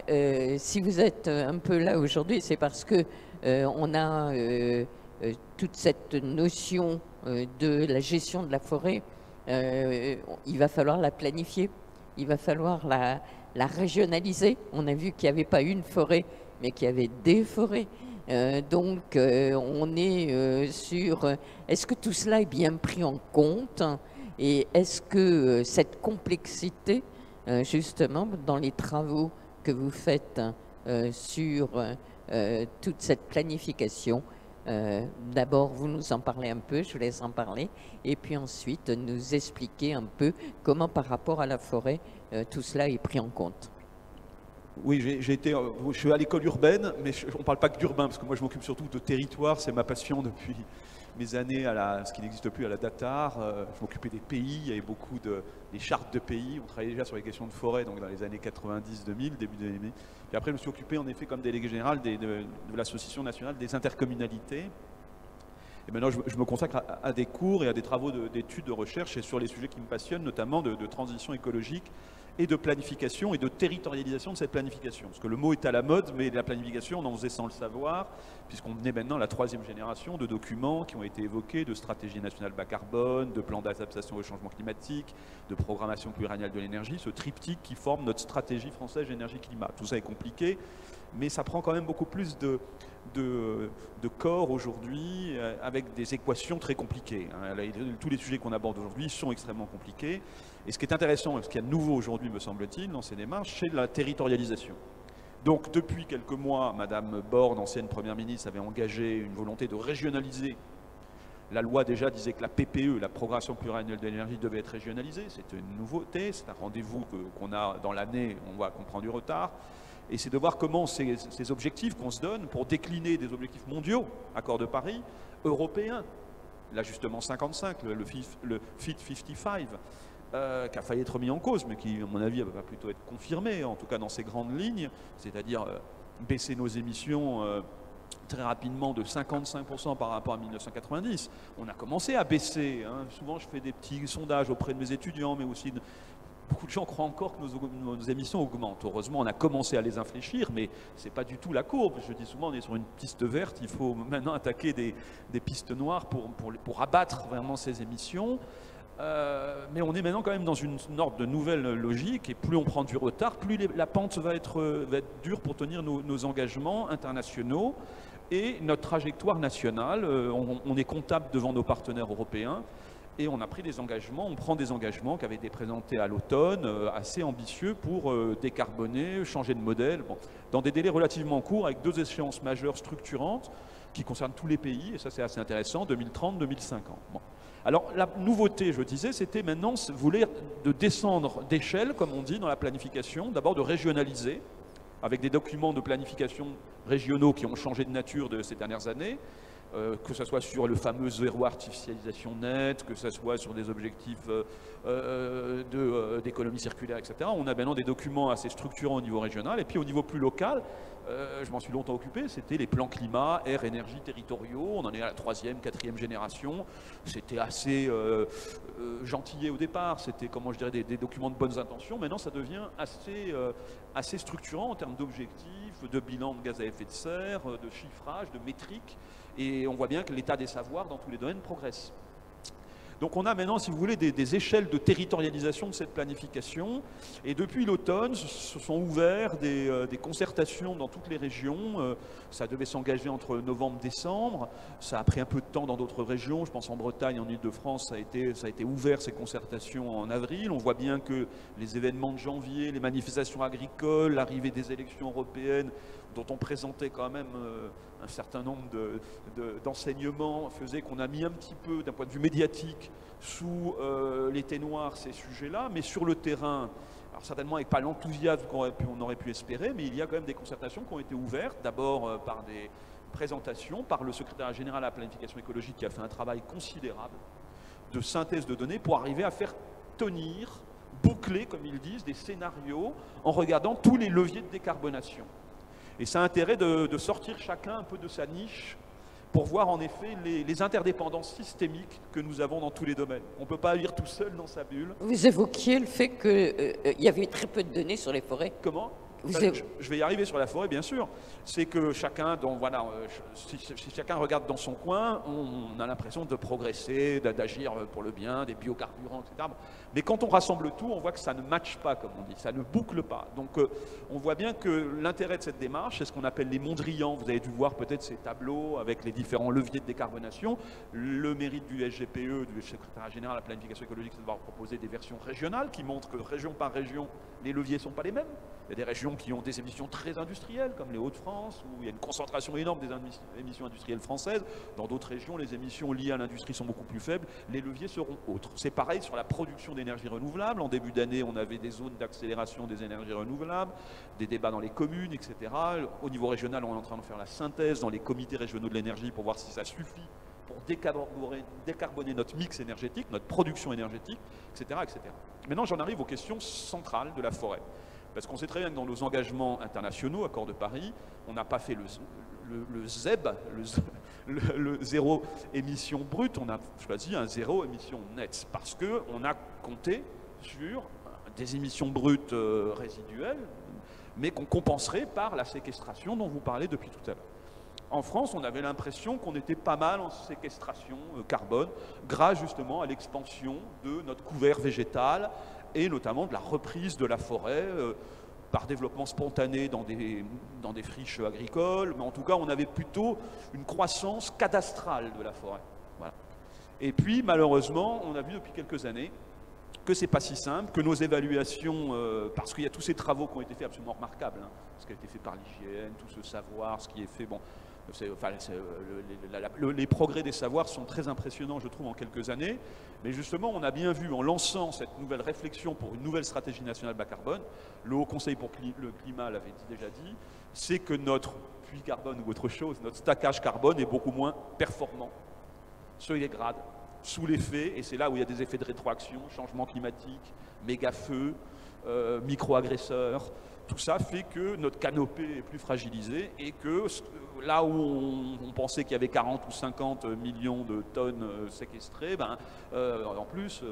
si vous êtes un peu là aujourd'hui, c'est parce que on a toute cette notion de la gestion de la forêt. Il va falloir la planifier, il va falloir la régionaliser. On a vu qu'il n'y avait pas une forêt, mais qu'il y avait des forêts. On est sur... Est-ce que tout cela est bien pris en compte? Et est-ce que cette complexité, justement, dans les travaux que vous faites sur toute cette planification, d'abord, vous nous en parlez un peu, je vous laisse en parler, et puis ensuite nous expliquer un peu comment par rapport à la forêt, tout cela est pris en compte. Oui, je suis à l'école urbaine, mais on ne parle pas que d'urbain, parce que moi je m'occupe surtout de territoire, c'est ma passion depuis mes années ce qui n'existe plus, à la DATAR. Je m'occupais des pays, il y avait beaucoup des chartes de pays, on travaillait déjà sur les questions de forêt, donc dans les années 90-2000, début des années. Et après je me suis occupé en effet comme délégué général de l'Association nationale des intercommunalités. Et maintenant, je me consacre à des cours et à des travaux d'études, de recherche et sur les sujets qui me passionnent, notamment de transition écologique et de planification et de territorialisation de cette planification. Parce que le mot est à la mode, mais la planification, on en faisait sans le savoir, puisqu'on est maintenant à la 3e génération de documents qui ont été évoqués, de stratégie nationale bas carbone, de plan d'adaptation au changement climatique, de programmation pluriannuelle de l'énergie, ce triptyque qui forme notre stratégie française énergie-climat. Tout ça est compliqué, mais ça prend quand même beaucoup plus de corps aujourd'hui, avec des équations très compliquées. Tous les sujets qu'on aborde aujourd'hui sont extrêmement compliqués. Et ce qui est intéressant, et ce qu'il y a de nouveau aujourd'hui, me semble-t-il, dans ces démarches, c'est la territorialisation. Donc depuis quelques mois, Madame Borne, ancienne Première ministre, avait engagé une volonté de régionaliser. La loi déjà disait que la PPE, la programmation pluriannuelle de l'énergie, devait être régionalisée. C'est une nouveauté, c'est un rendez-vous qu'on a dans l'année, on voit qu'on prend du retard. Et c'est de voir comment ces objectifs qu'on se donne pour décliner des objectifs mondiaux, accord de Paris, européens, l'ajustement 55, le Fit 55, qui a failli être mis en cause, mais qui, à mon avis, va plutôt être confirmé, en tout cas dans ses grandes lignes, c'est-à-dire baisser nos émissions très rapidement de 55% par rapport à 1990. On a commencé à baisser. Souvent, je fais des petits sondages auprès de mes étudiants, mais aussi beaucoup de gens croient encore que nos émissions augmentent. Heureusement, on a commencé à les infléchir, mais ce n'est pas du tout la courbe. Je dis souvent, on est sur une piste verte, il faut maintenant attaquer des pistes noires pour abattre vraiment ces émissions. Mais on est maintenant quand même dans une sorte de nouvelle logique, et plus on prend du retard, plus la pente va être dure pour tenir nos engagements internationaux et notre trajectoire nationale. On est comptable devant nos partenaires européens. Et on a pris des engagements, on prend des engagements qui avaient été présentés à l'automne, assez ambitieux pour décarboner, changer de modèle, dans des délais relativement courts, avec 2 échéances majeures structurantes qui concernent tous les pays, et ça c'est assez intéressant, 2030-2050. Alors la nouveauté, je disais, c'était maintenant de descendre d'échelle, comme on dit dans la planification, d'abord de régionaliser, avec des documents de planification régionaux qui ont changé de nature ces dernières années, que ce soit sur le fameux zéro artificialisation nette, que ce soit sur des objectifs d'économie circulaire, etc. On a maintenant des documents assez structurants au niveau régional. Et puis au niveau plus local, je m'en suis longtemps occupé, c'était les plans climat, air, énergie territoriaux. On en est à la 3e, 4e génération. C'était assez gentillé au départ. C'était, comment je dirais, des documents de bonnes intentions. Maintenant, ça devient assez structurant en termes d'objectifs, de bilan de gaz à effet de serre, de chiffrage, de métriques. Et on voit bien que l'état des savoirs dans tous les domaines progresse. Donc on a maintenant, si vous voulez, des échelles de territorialisation de cette planification. Et depuis l'automne, se sont ouverts des concertations dans toutes les régions. Ça devait s'engager entre novembre et décembre. Ça a pris un peu de temps dans d'autres régions. Je pense en Bretagne, en Île-de-France, ça a été ouvert, ces concertations, en avril. On voit bien que les événements de janvier, les manifestations agricoles, l'arrivée des élections européennes, dont on présentait quand même un certain nombre d'enseignements, faisait qu'on a mis un petit peu, d'un point de vue médiatique, sous l'été noir ces sujets-là, mais sur le terrain, alors certainement avec pas l'enthousiasme qu'on aurait pu espérer, mais il y a quand même des concertations qui ont été ouvertes, d'abord par des présentations, par le secrétariat général à la planification écologique qui a fait un travail considérable de synthèse de données pour arriver à faire tenir, boucler, comme ils disent, des scénarios en regardant tous les leviers de décarbonation. Et ça a intérêt de sortir chacun un peu de sa niche pour voir en effet les interdépendances systémiques que nous avons dans tous les domaines. On ne peut pas lire tout seul dans sa bulle. Vous évoquiez le fait qu'il y avait très peu de données sur les forêts. Comment ? Je vais y arriver sur la forêt, bien sûr. C'est que chacun, si chacun regarde dans son coin, on a l'impression de progresser, d'agir pour le bien, des biocarburants, etc. Mais quand on rassemble tout, on voit que ça ne matche pas, comme on dit, ça ne boucle pas. Donc on voit bien que l'intérêt de cette démarche, c'est ce qu'on appelle les Mondrians. Vous avez dû voir peut-être ces tableaux avec les différents leviers de décarbonation. Le mérite du SGPE, du secrétariat général à la planification écologique, c'est de pouvoir proposer des versions régionales qui montrent que région par région, les leviers ne sont pas les mêmes. Il y a des régions qui ont des émissions très industrielles, comme les Hauts-de-France, où il y a une concentration énorme des émissions industrielles françaises. Dans d'autres régions, les émissions liées à l'industrie sont beaucoup plus faibles. Les leviers seront autres. C'est pareil sur la production d'énergie renouvelable. En début d'année, on avait des zones d'accélération des énergies renouvelables, des débats dans les communes, etc. Au niveau régional, on est en train de faire la synthèse dans les comités régionaux de l'énergie pour voir si ça suffit pour décarboner notre mix énergétique, notre production énergétique, etc., etc. Maintenant, j'en arrive aux questions centrales de la forêt. Parce qu'on sait très bien que dans nos engagements internationaux, accord de Paris, on n'a pas fait le ZEB, le zéro émission brute, on a choisi un zéro émission nette parce qu'on a compté sur des émissions brutes résiduelles, mais qu'on compenserait par la séquestration dont vous parlez depuis tout à l'heure. En France, on avait l'impression qu'on était pas mal en séquestration carbone, grâce justement à l'expansion de notre couvert végétal et notamment de la reprise de la forêt par développement spontané dans des friches agricoles, mais en tout cas, on avait plutôt une croissance cadastrale de la forêt. Voilà. Et puis, malheureusement, on a vu depuis quelques années que c'est pas si simple, que nos évaluations, parce qu'il y a tous ces travaux qui ont été faits absolument remarquables, hein, ce qui a été fait par l'IGN, tout ce savoir, ce qui est fait, bon, les progrès des savoirs sont très impressionnants, je trouve, en quelques années, mais justement, on a bien vu, en lançant cette nouvelle réflexion pour une nouvelle stratégie nationale bas carbone, le Haut Conseil pour le climat l'avait déjà dit, c'est que notre puits carbone ou autre chose, notre stackage carbone est beaucoup moins performant sur les grades, sous l'effet, et c'est là où il y a des effets de rétroaction, changement climatique, méga-feux, micro-agresseurs, tout ça fait que notre canopée est plus fragilisée et que là où on pensait qu'il y avait 40 ou 50 millions de tonnes séquestrées, en plus,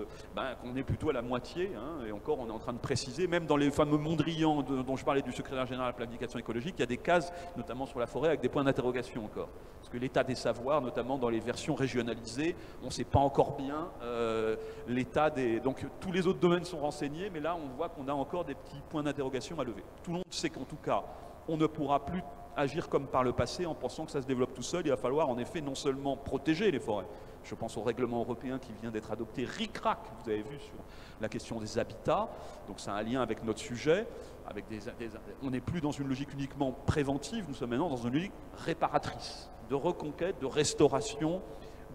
qu'on est plutôt à la moitié, hein, et encore on est en train de préciser, même dans les fameux Mondrian dont je parlais du secrétaire général à la planification écologique, il y a des cases, notamment sur la forêt, avec des points d'interrogation encore. Parce que l'état des savoirs, notamment dans les versions régionalisées, on ne sait pas encore bien l'état des... Donc tous les autres domaines sont renseignés, mais là on voit qu'on a encore des petits points d'interrogation à lever. Tout le monde sait qu'en tout cas, on ne pourra plus agir comme par le passé en pensant que ça se développe tout seul. Il va falloir en effet non seulement protéger les forêts, je pense au règlement européen qui vient d'être adopté, RIC-RAC, vous avez vu sur la question des habitats, donc c'est un lien avec notre sujet, avec on n'est plus dans une logique uniquement préventive, nous sommes maintenant dans une logique réparatrice, de reconquête, de restauration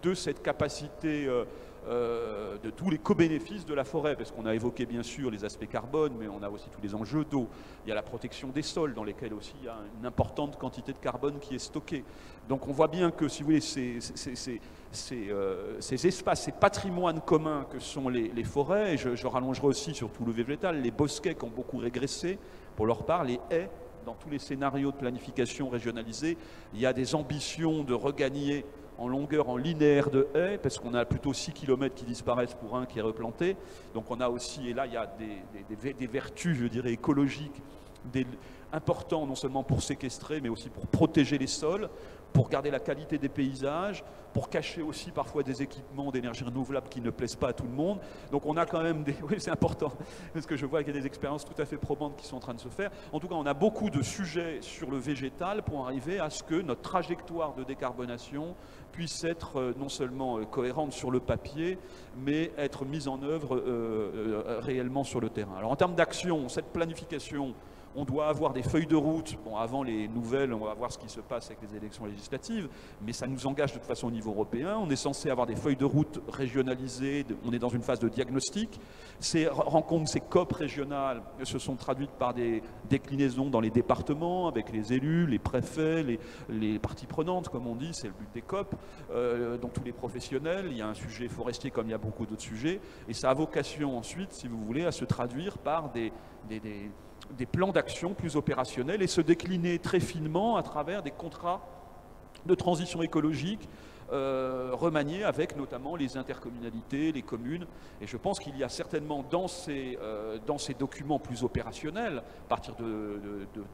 de cette capacité de tous les co-bénéfices de la forêt, parce qu'on a évoqué bien sûr les aspects carbone, mais on a aussi tous les enjeux d'eau. Il y a la protection des sols, dans lesquels aussi il y a une importante quantité de carbone qui est stockée. Donc on voit bien que, si vous voulez, ces espaces, ces patrimoines communs que sont les forêts, et je rallongerai aussi sur tout le végétal, les bosquets qui ont beaucoup régressé, pour leur part, les haies, dans tous les scénarios de planification régionalisée, il y a des ambitions de regagner en longueur, en linéaire de haies, parce qu'on a plutôt 6 km qui disparaissent pour un qui est replanté. Donc on a aussi, et là il y a des vertus, je dirais, écologiques, importants non seulement pour séquestrer, mais aussi pour protéger les sols, pour garder la qualité des paysages, pour cacher aussi parfois des équipements d'énergie renouvelable qui ne plaisent pas à tout le monde. Donc on a quand même des... Oui, c'est important, parce que je vois qu'il y a des expériences tout à fait probantes qui sont en train de se faire. En tout cas, on a beaucoup de sujets sur le végétal pour arriver à ce que notre trajectoire de décarbonation puisse être non seulement cohérente sur le papier, mais être mise en œuvre réellement sur le terrain. Alors en termes d'action, cette planification, on doit avoir des feuilles de route. Bon, avant les nouvelles, on va voir ce qui se passe avec les élections législatives, mais ça nous engage de toute façon au niveau européen. On est censé avoir des feuilles de route régionalisées, on est dans une phase de diagnostic. Ces rencontres, ces COP régionales se sont traduites par des déclinaisons dans les départements, avec les élus, les préfets, les parties prenantes, comme on dit, c'est le but des COP, donc tous les professionnels. Il y a un sujet forestier comme il y a beaucoup d'autres sujets, et ça a vocation ensuite, si vous voulez, à se traduire par des plans d'action plus opérationnels et se décliner très finement à travers des contrats de transition écologique remaniés avec notamment les intercommunalités, les communes. Et je pense qu'il y a certainement dans ces documents plus opérationnels, à partir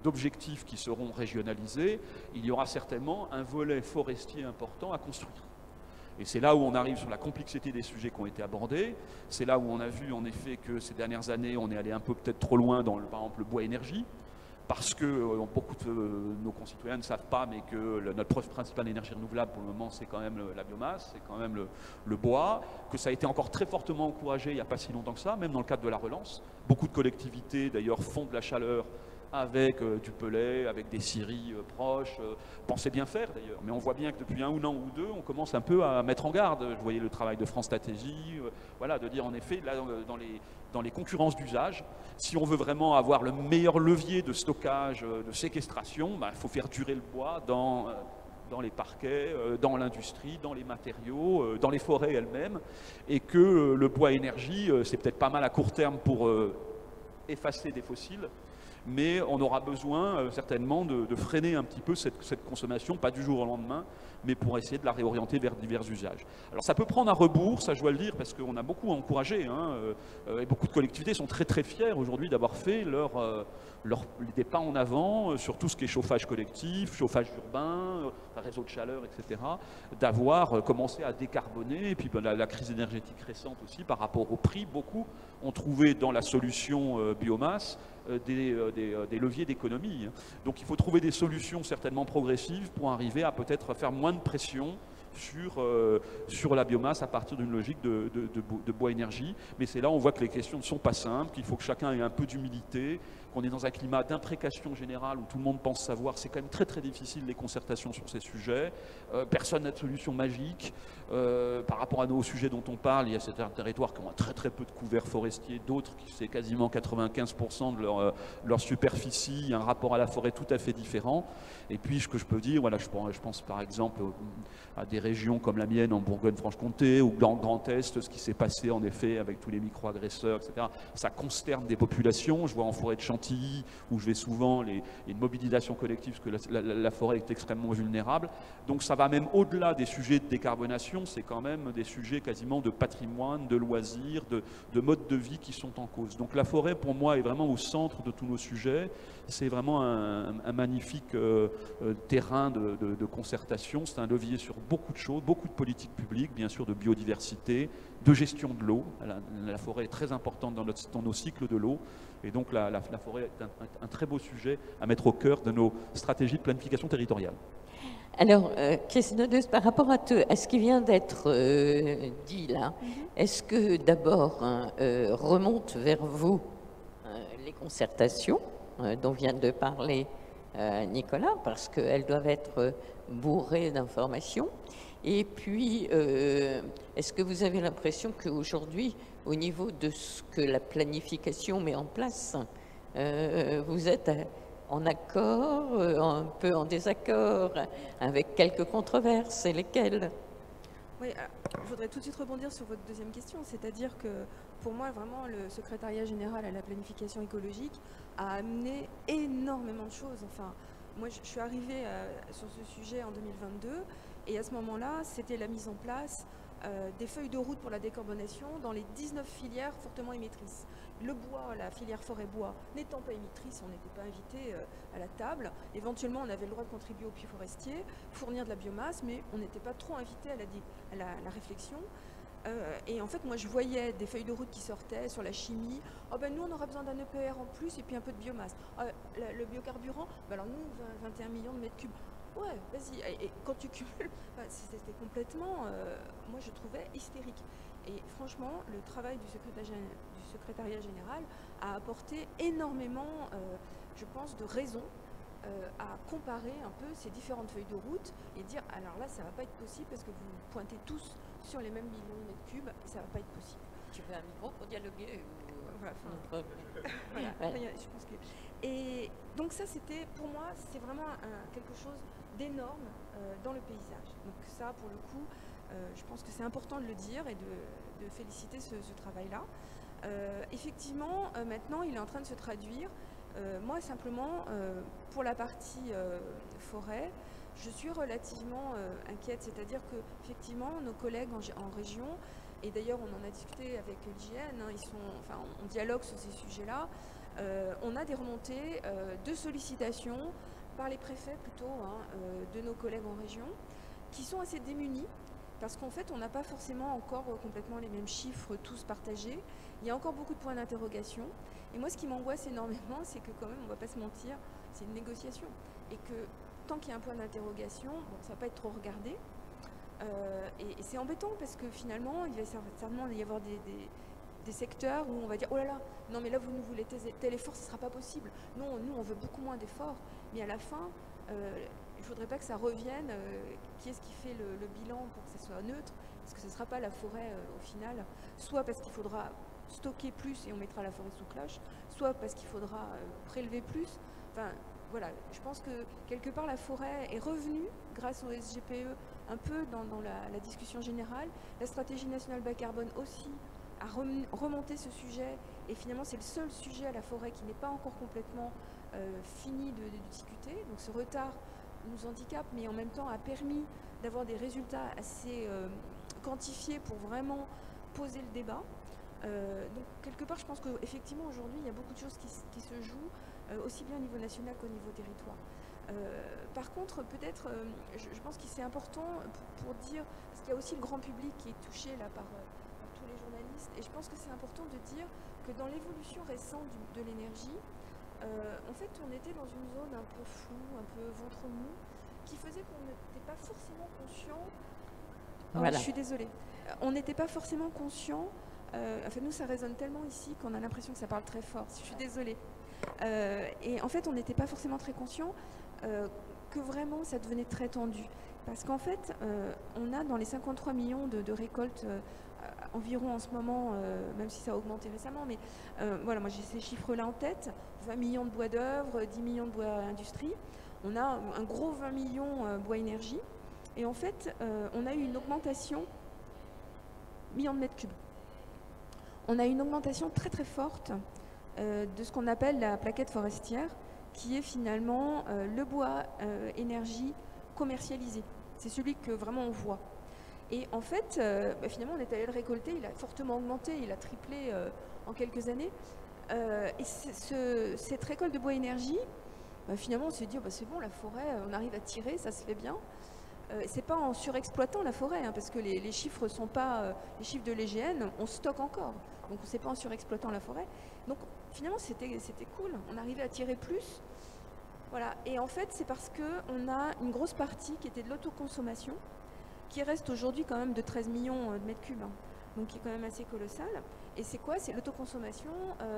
d'objectifs qui seront régionalisés, il y aura certainement un volet forestier important à construire. Et c'est là où on arrive sur la complexité des sujets qui ont été abordés. C'est là où on a vu en effet que ces dernières années, on est allé un peu peut-être trop loin dans, par exemple, le bois énergie, parce que beaucoup de nos concitoyens ne savent pas, mais que notre principale énergie renouvelable pour le moment, c'est quand même la biomasse, c'est quand même le bois, que ça a été encore très fortement encouragé il n'y a pas si longtemps que ça, même dans le cadre de la relance. Beaucoup de collectivités d'ailleurs font de la chaleur avec du pellet, avec des scieries proches, pensez bien faire d'ailleurs. Mais on voit bien que depuis un an ou deux, on commence un peu à mettre en garde. Je voyais le travail de France Stratégie, voilà, de dire en effet, là, dans les concurrences d'usage, si on veut vraiment avoir le meilleur levier de stockage, de séquestration, il faut faire durer le bois dans les parquets, dans l'industrie, dans les matériaux, dans les forêts elles-mêmes, et que le bois énergie, c'est peut-être pas mal à court terme pour effacer des fossiles, mais on aura besoin certainement de freiner un petit peu cette consommation, pas du jour au lendemain, mais pour essayer de la réorienter vers divers usages. Alors ça peut prendre un rebours, ça je dois le dire, parce qu'on a beaucoup encouragé, et beaucoup de collectivités sont très très fiers aujourd'hui d'avoir fait des pas en avant sur tout ce qui est chauffage collectif, chauffage urbain, réseau de chaleur, etc., d'avoir commencé à décarboner, et puis la crise énergétique récente aussi par rapport au prix, beaucoup ont trouvé dans la solution biomasse des leviers d'économie. Donc il faut trouver des solutions certainement progressives pour arriver à peut-être faire moins de pression sur la biomasse à partir d'une logique de bois énergie. Mais c'est là où on voit que les questions ne sont pas simples, qu'il faut que chacun ait un peu d'humilité, qu'on est dans un climat d'imprécation générale où tout le monde pense savoir. C'est quand même très très difficile les concertations sur ces sujets. Personne n'a de solution magique. Par rapport à nos sujets dont on parle, il y a certains territoires qui ont très très peu de couverts forestiers, d'autres qui c'est quasiment 95% de leur superficie, un rapport à la forêt tout à fait différent. Et puis ce que je peux dire, voilà, je pense par exemple à des régions comme la mienne en Bourgogne-Franche-Comté ou dans le Grand Est, ce qui s'est passé en effet avec tous les micro-agresseurs, etc. Ça consterne des populations. Je vois en forêt de Chantilly, où je vais souvent, une mobilisation collective, parce que la forêt est extrêmement vulnérable. Donc ça va même au-delà des sujets de décarbonation, c'est quand même des sujets quasiment de patrimoine, de loisirs, de mode de vie qui sont en cause. Donc la forêt, pour moi, est vraiment au centre de tous nos sujets. C'est vraiment un magnifique terrain de concertation. C'est un levier sur beaucoup de choses, beaucoup de politiques publiques, bien sûr de biodiversité, de gestion de l'eau. La forêt est très importante dans nos cycles de l'eau. Et donc la forêt est un très beau sujet à mettre au cœur de nos stratégies de planification territoriale. Alors, Christine Odeuse, par rapport à ce qui vient d'être dit là, est-ce que d'abord remonte vers vous les concertations dont vient de parler Nicolas, parce qu'elles doivent être bourrées d'informations? Et puis, est-ce que vous avez l'impression qu'aujourd'hui, au niveau de ce que la planification met en place, vous êtes en accord, un peu en désaccord, avec quelques controverses, et lesquelles? Oui, je voudrais tout de suite rebondir sur votre deuxième question, c'est-à-dire que pour moi, vraiment, le secrétariat général à la planification écologique a amené énormément de choses. Enfin, moi, je suis arrivée sur ce sujet en 2022, et à ce moment-là, c'était la mise en place des feuilles de route pour la décarbonation dans les 19 filières fortement émettrices. Le bois, la filière forêt-bois, n'étant pas émettrice, on n'était pas invité à la table. Éventuellement, on avait le droit de contribuer au puits forestier, fournir de la biomasse, mais on n'était pas trop invité à la réflexion. Et en fait, moi, je voyais des feuilles de route qui sortaient sur la chimie. Oh ben, nous, on aura besoin d'un EPR en plus et puis un peu de biomasse. Le biocarburant, ben alors nous, 21 millions de mètres cubes. Ouais, vas-y. Et quand tu cumules, c'était complètement, moi, je trouvais hystérique. Et franchement, le travail du secrétariat général a apporté énormément, je pense, de raisons à comparer un peu ces différentes feuilles de route et dire, alors là, ça ne va pas être possible parce que vous pointez tous sur les mêmes millions de mètres cubes et ça ne va pas être possible. Tu veux un micro pour dialoguer voilà, je pense que... Et donc ça, c'était, pour moi, c'est vraiment quelque chose d'énorme dans le paysage. Donc ça, pour le coup, je pense que c'est important de le dire et de féliciter ce travail-là. Effectivement, maintenant, il est en train de se traduire. Moi, simplement, pour la partie forêt, je suis relativement inquiète. C'est-à-dire que, effectivement, nos collègues en région, et d'ailleurs, on en a discuté avec l'IGN, on dialogue sur ces sujets-là, on a des remontées de sollicitations par les préfets plutôt, de nos collègues en région, qui sont assez démunis. Parce qu'en fait, on n'a pas forcément encore complètement les mêmes chiffres tous partagés. Il y a encore beaucoup de points d'interrogation. Et moi, ce qui m'angoisse énormément, c'est que quand même, on ne va pas se mentir, c'est une négociation. Et que tant qu'il y a un point d'interrogation, bon, ça ne va pas être trop regardé. Et c'est embêtant parce que finalement, il va certainement y avoir des secteurs où on va dire « Oh là là, non mais là, vous nous voulez tel effort, ce ne sera pas possible. Non, nous, on veut beaucoup moins d'efforts. » Mais à la fin, il ne faudrait pas que ça revienne. Qui est-ce qui fait le bilan pour que ça soit neutre? Parce que ce ne sera pas la forêt au final. Soit parce qu'il faudra stocker plus et on mettra la forêt sous cloche, soit parce qu'il faudra prélever plus. Enfin, voilà, je pense que quelque part la forêt est revenue grâce au SGPE un peu dans la discussion générale. La stratégie nationale bas carbone aussi a remonté ce sujet Et finalement, c'est le seul sujet à la forêt qui n'est pas encore complètement fini de discuter. Donc ce retard nous handicape, mais en même temps a permis d'avoir des résultats assez quantifiés pour vraiment poser le débat. Donc quelque part, je pense qu'effectivement aujourd'hui, il y a beaucoup de choses qui se jouent, aussi bien au niveau national qu'au niveau territoire. Par contre, peut-être, je pense que c'est important pour dire, parce qu'il y a aussi le grand public qui est touché là par tous les journalistes, et je pense que c'est important de dire que dans l'évolution récente de l'énergie, en fait, on était dans une zone un peu floue, un peu ventre mou, qui faisait qu'on n'était pas forcément conscient. Voilà. Je suis désolée. On n'était pas forcément conscient. Enfin, nous, ça résonne tellement ici qu'on a l'impression que ça parle très fort. Je suis désolée. Et en fait, on n'était pas forcément très conscient que vraiment ça devenait très tendu. Parce qu'en fait, on a dans les 53 millions de récoltes environ en ce moment, même si ça a augmenté récemment, mais voilà, moi j'ai ces chiffres-là en tête, 20 millions de bois d'œuvre, 10 millions de bois industrie, on a un gros 20 millions bois énergie, et en fait, on a eu une augmentation, millions de mètres cubes. On a une augmentation très très forte de ce qu'on appelle la plaquette forestière, qui est finalement le bois énergie commercialisé. C'est celui que vraiment on voit. Et en fait, finalement, on est allé le récolter, il a fortement augmenté, il a triplé en quelques années. Et cette récolte de bois énergie, finalement, on s'est dit, c'est bon, la forêt, on arrive à tirer, ça se fait bien. C'est pas en surexploitant la forêt, hein, parce que les chiffres sont pas les chiffres de l'EGN, on stocke encore. Donc, c'est pas en surexploitant la forêt. Donc, finalement, c'était cool, on arrivait à tirer plus. Voilà. Et en fait, c'est parce qu'on a une grosse partie qui était de l'autoconsommation, qui reste aujourd'hui quand même de 13 millions de mètres cubes, hein, donc qui est quand même assez colossal. Et c'est quoi? C'est l'autoconsommation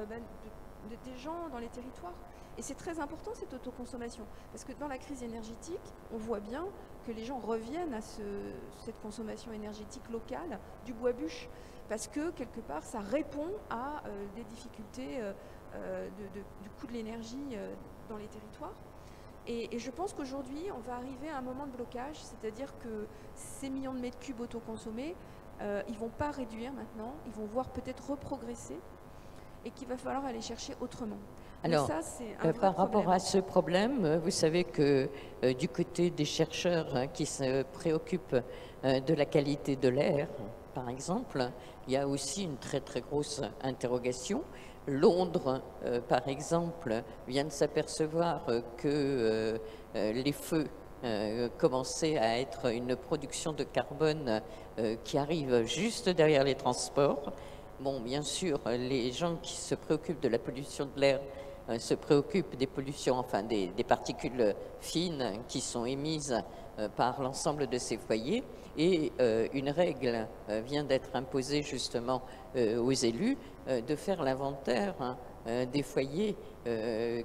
des gens dans les territoires. Et c'est très important cette autoconsommation, parce que dans la crise énergétique, on voit bien que les gens reviennent à cette consommation énergétique locale du bois-bûche, parce que quelque part, ça répond à des difficultés du coût de l'énergie dans les territoires. Et je pense qu'aujourd'hui, on va arriver à un moment de blocage, c'est-à-dire que ces millions de mètres cubes autoconsommés, ils ne vont pas réduire maintenant, ils vont voir peut-être reprogresser, et qu'il va falloir aller chercher autrement. Alors, ça, c'est un vrai par rapport problème. à ce problème, vous savez que du côté des chercheurs qui se préoccupent de la qualité de l'air, par exemple, il y a aussi une très très grosse interrogation. Londres, par exemple, vient de s'apercevoir que les feux commençaient à être une production de carbone qui arrive juste derrière les transports. Bon, bien sûr, les gens qui se préoccupent de la pollution de l'air se préoccupent des pollutions, enfin des particules fines qui sont émises par l'ensemble de ces foyers. Et une règle vient d'être imposée justement aux élus de faire l'inventaire des foyers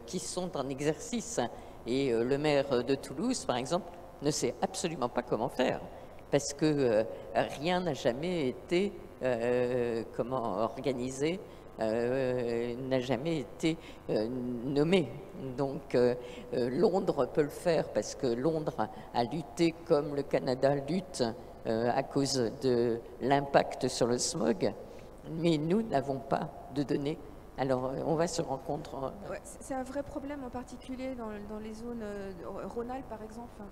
qui sont en exercice. Et le maire de Toulouse, par exemple, ne sait absolument pas comment faire, parce que rien n'a jamais été organisé, n'a jamais été nommé. Donc Londres peut le faire parce que Londres a lutté comme le Canada lutte à cause de l'impact sur le smog, mais nous n'avons pas de données. Alors on va se rencontrer. Ouais, c'est un vrai problème en particulier dans les zones Rhône-Alpes par exemple. Enfin,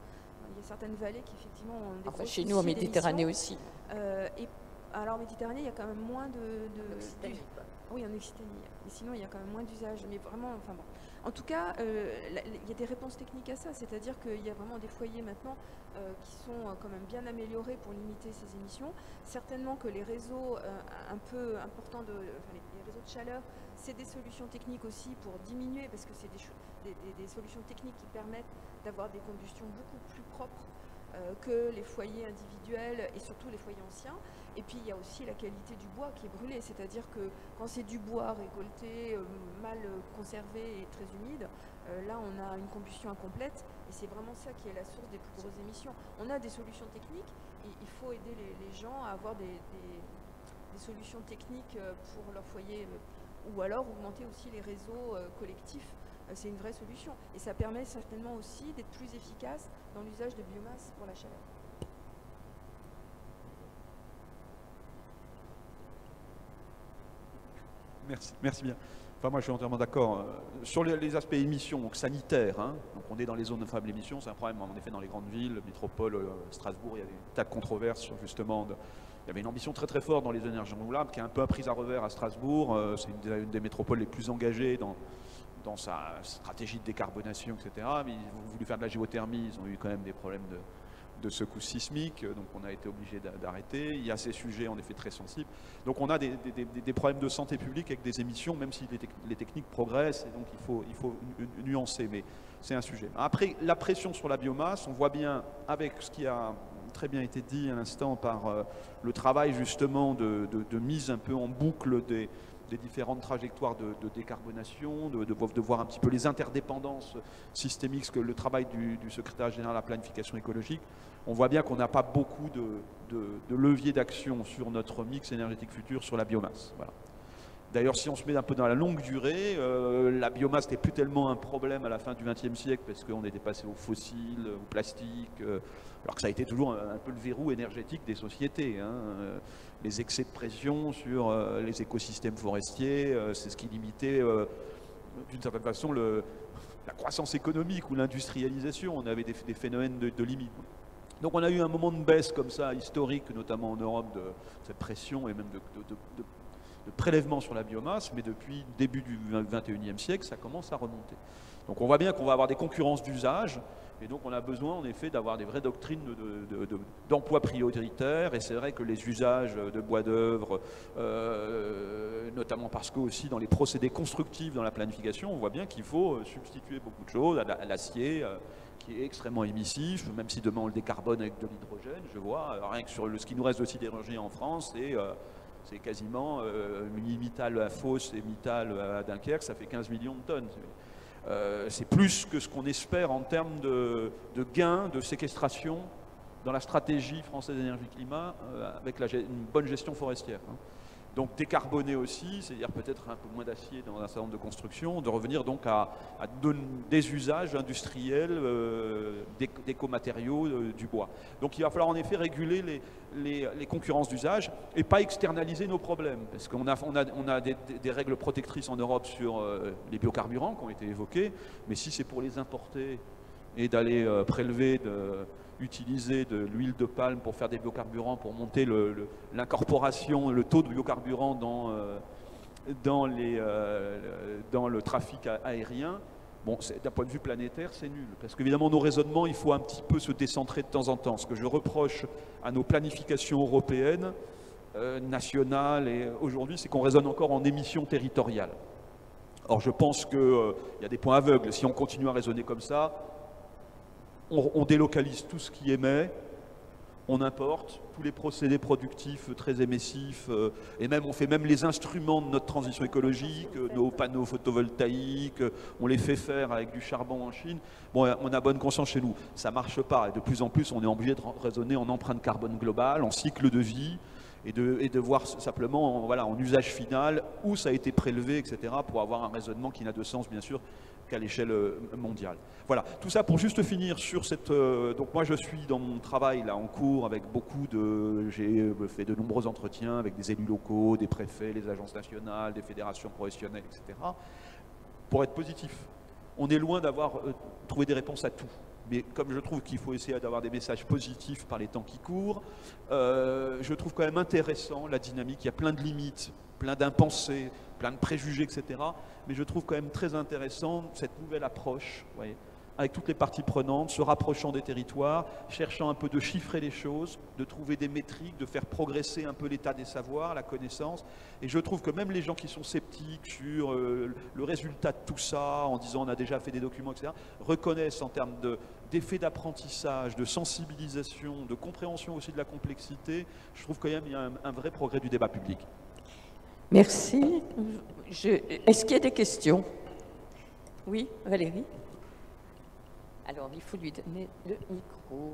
il y a certaines vallées qui effectivement ont des Enfin, gros chez nous en soucis Méditerranée d'émissions. aussi. Et alors en Méditerranée, il y a quand même moins Occitanie. Oui, en Occitanie. Mais sinon, il y a quand même moins d'usage. Mais vraiment, enfin bon. En tout cas, il y a des réponses techniques à ça. C'est-à-dire qu'il y a vraiment des foyers maintenant qui sont quand même bien améliorés pour limiter ces émissions. Certainement que les réseaux un peu importants, les réseaux de chaleur, c'est des solutions techniques aussi pour diminuer, parce que c'est des solutions techniques qui permettent d'avoir des combustions beaucoup plus propres que les foyers individuels et surtout les foyers anciens. Et puis il y a aussi la qualité du bois qui est brûlé, c'est-à-dire que quand c'est du bois récolté, mal conservé et très humide, là on a une combustion incomplète et c'est vraiment ça qui est la source des plus grosses émissions. On a des solutions techniques, et il faut aider les gens à avoir des solutions techniques pour leur foyer, ou alors augmenter aussi les réseaux collectifs. C'est une vraie solution et ça permet certainement aussi d'être plus efficace dans l'usage de biomasse pour la chaleur. Merci bien. Enfin, moi, je suis entièrement d'accord. Sur les aspects émissions, donc sanitaires, hein, donc on est dans les zones de faible émission, c'est un problème en effet dans les grandes villes, métropole, Strasbourg, il y a des tas de controverses sur justement. Il y avait une ambition très très forte dans les énergies renouvelables qui est un peu prise à revers à Strasbourg. C'est une des métropoles les plus engagées dans sa stratégie de décarbonation, etc. Mais ils ont voulu faire de la géothermie, ils ont eu quand même des problèmes de secousses sismiques, donc on a été obligé d'arrêter. Il y a ces sujets en effet très sensibles. Donc on a des problèmes de santé publique avec des émissions, même si les techniques progressent, et donc il faut nuancer, mais c'est un sujet. Après, la pression sur la biomasse, on voit bien avec ce qui a très bien été dit à l'instant par le travail justement de mise un peu en boucle des différentes trajectoires de décarbonation, de voir un petit peu les interdépendances systémiques, que le travail du secrétaire général à la planification écologique, on voit bien qu'on n'a pas beaucoup de leviers d'action sur notre mix énergétique futur sur la biomasse. Voilà. D'ailleurs, si on se met un peu dans la longue durée, la biomasse n'est plus tellement un problème à la fin du XXe siècle parce qu'on était passé aux fossiles, au plastique, alors que ça a été toujours un peu le verrou énergétique des sociétés. Hein. Les excès de pression sur les écosystèmes forestiers, c'est ce qui limitait d'une certaine façon la croissance économique ou l'industrialisation. On avait des phénomènes de limite. Donc on a eu un moment de baisse comme ça, historique, notamment en Europe, de cette pression et même de prélèvement sur la biomasse, mais depuis le début du XXIe siècle, ça commence à remonter. Donc on voit bien qu'on va avoir des concurrences d'usage, et donc on a besoin en effet d'avoir des vraies doctrines d'emploi prioritaire, et c'est vrai que les usages de bois d'œuvre, notamment parce que aussi dans les procédés constructifs dans la planification, on voit bien qu'il faut substituer beaucoup de choses à l'acier, qui est extrêmement émissif, même si demain on le décarbone avec de l'hydrogène, je vois, rien que sur ce qui nous reste de sidérurgie en France, c'est quasiment Mittal à Fos et Mittal à Dunkerque, ça fait 15 millions de tonnes. C'est plus que ce qu'on espère en termes de gains, de séquestration dans la stratégie française énergie-climat avec une bonne gestion forestière. Hein. Donc décarboner aussi, c'est-à-dire peut-être un peu moins d'acier dans un certain nombre de constructions, de revenir donc à des usages industriels, d'écomatériaux, du bois. Donc il va falloir en effet réguler les concurrences d'usage et pas externaliser nos problèmes. Parce qu'on a des règles protectrices en Europe sur les biocarburants qui ont été évoqués, mais si c'est pour les importer et d'aller prélever utiliser de l'huile de palme pour faire des biocarburants, pour monter l'incorporation, le taux de biocarburant dans le trafic aérien, bon, d'un point de vue planétaire, c'est nul. Parce qu'évidemment, nos raisonnements, il faut un petit peu se décentrer de temps en temps. Ce que je reproche à nos planifications européennes, nationales, et aujourd'hui, c'est qu'on raisonne encore en émissions territoriales. Or, je pense qu'il y a des points aveugles. Si on continue à raisonner comme ça, on délocalise tout ce qui émet, on importe tous les procédés productifs très émissifs, et même on fait même les instruments de notre transition écologique, nos panneaux photovoltaïques, on les fait faire avec du charbon en Chine. Bon, on a bonne conscience chez nous, ça ne marche pas. Et de plus en plus, on est obligé de raisonner en empreinte carbone globale, en cycle de vie, et de voir simplement en usage final où ça a été prélevé, etc., pour avoir un raisonnement qui n'a de sens, bien sûr, qu'à l'échelle mondiale. Voilà, tout ça pour juste finir sur cette... donc moi je suis dans mon travail là en cours avec j'ai fait de nombreux entretiens avec des élus locaux, des préfets, les agences nationales, des fédérations professionnelles, etc. Pour être positif, on est loin d'avoir trouvé des réponses à tout. Mais comme je trouve qu'il faut essayer d'avoir des messages positifs par les temps qui courent, je trouve quand même intéressant la dynamique. Il y a plein de limites, plein d'impensés, plein de préjugés, etc. Mais je trouve quand même très intéressant cette nouvelle approche, vous voyez, avec toutes les parties prenantes, se rapprochant des territoires, cherchant un peu de chiffrer les choses, de trouver des métriques, de faire progresser un peu l'état des savoirs, la connaissance. Et je trouve que même les gens qui sont sceptiques sur le résultat de tout ça, en disant on a déjà fait des documents, etc., reconnaissent en termes d'effet d'apprentissage, de sensibilisation, de compréhension aussi de la complexité. Je trouve quand même qu'il y a un vrai progrès du débat public. Merci. Est-ce qu'il y a des questions? Oui, Valérie? Alors, il faut lui donner le micro.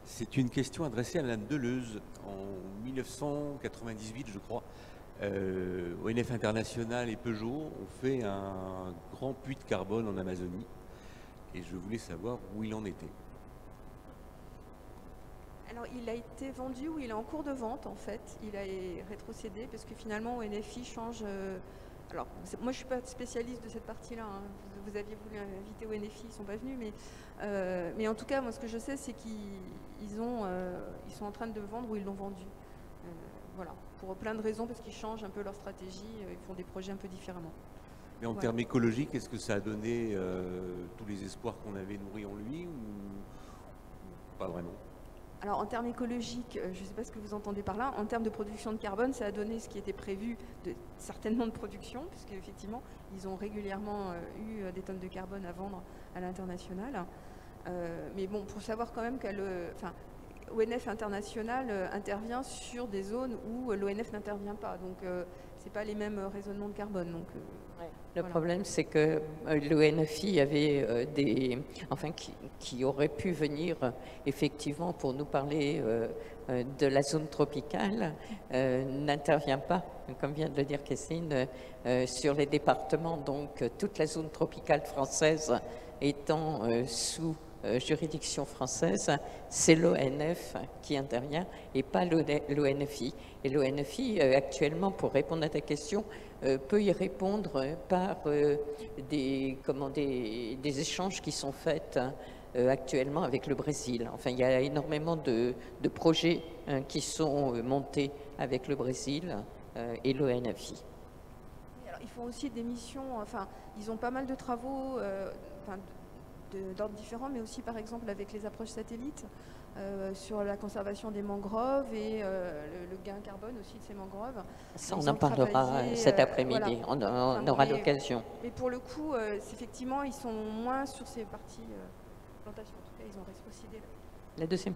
C'est une question adressée à Mme Deleuze. En 1998, je crois, ONF International et Peugeot ont fait un grand puits de carbone en Amazonie. Et je voulais savoir où il en était. Alors, il a été vendu ou il est en cours de vente, en fait. Il a rétrocédé parce que finalement, ONFI change. Alors, moi, je ne suis pas spécialiste de cette partie-là. Hein. Vous aviez voulu inviter ONFI, ils ne sont pas venus. Mais en tout cas, moi, ce que je sais, c'est qu'ils sont en train de vendre ou ils l'ont vendu. Voilà, pour plein de raisons, parce qu'ils changent un peu leur stratégie. Ils font des projets un peu différemment. Mais en termes écologiques, est-ce que ça a donné tous les espoirs qu'on avait nourris en lui ou pas vraiment? Alors en termes écologiques, je ne sais pas ce que vous entendez par là, en termes de production de carbone, ça a donné ce qui était prévu, certainement de production, puisque effectivement, ils ont régulièrement eu des tonnes de carbone à vendre à l'international. Mais bon, pour savoir quand même ONF International intervient sur des zones où l'ONF n'intervient pas. Donc ce n'est pas les mêmes raisonnements de carbone. Donc, le problème, c'est que l'ONFI avait qui aurait pu venir effectivement pour nous parler de la zone tropicale, n'intervient pas, comme vient de le dire Christine, sur les départements. Donc toute la zone tropicale française étant sous juridiction française, c'est l'ONF qui intervient et pas l'ONFI. Et l'ONFI, actuellement, pour répondre à ta question, peut y répondre par des échanges qui sont faits actuellement avec le Brésil. Enfin, il y a énormément de projets qui sont montés avec le Brésil et l'ONFI. Alors, ils font aussi des missions, enfin, ils ont pas mal de travaux d'ordre différent, mais aussi par exemple avec les approches satellites sur la conservation des mangroves et le gain carbone aussi de ces mangroves. Ça, on en parlera cet après-midi, voilà. on aura l'occasion. Mais pour le coup, effectivement, ils sont moins sur ces parties plantations. En tout cas, ils ont rétrocédé. La deuxième.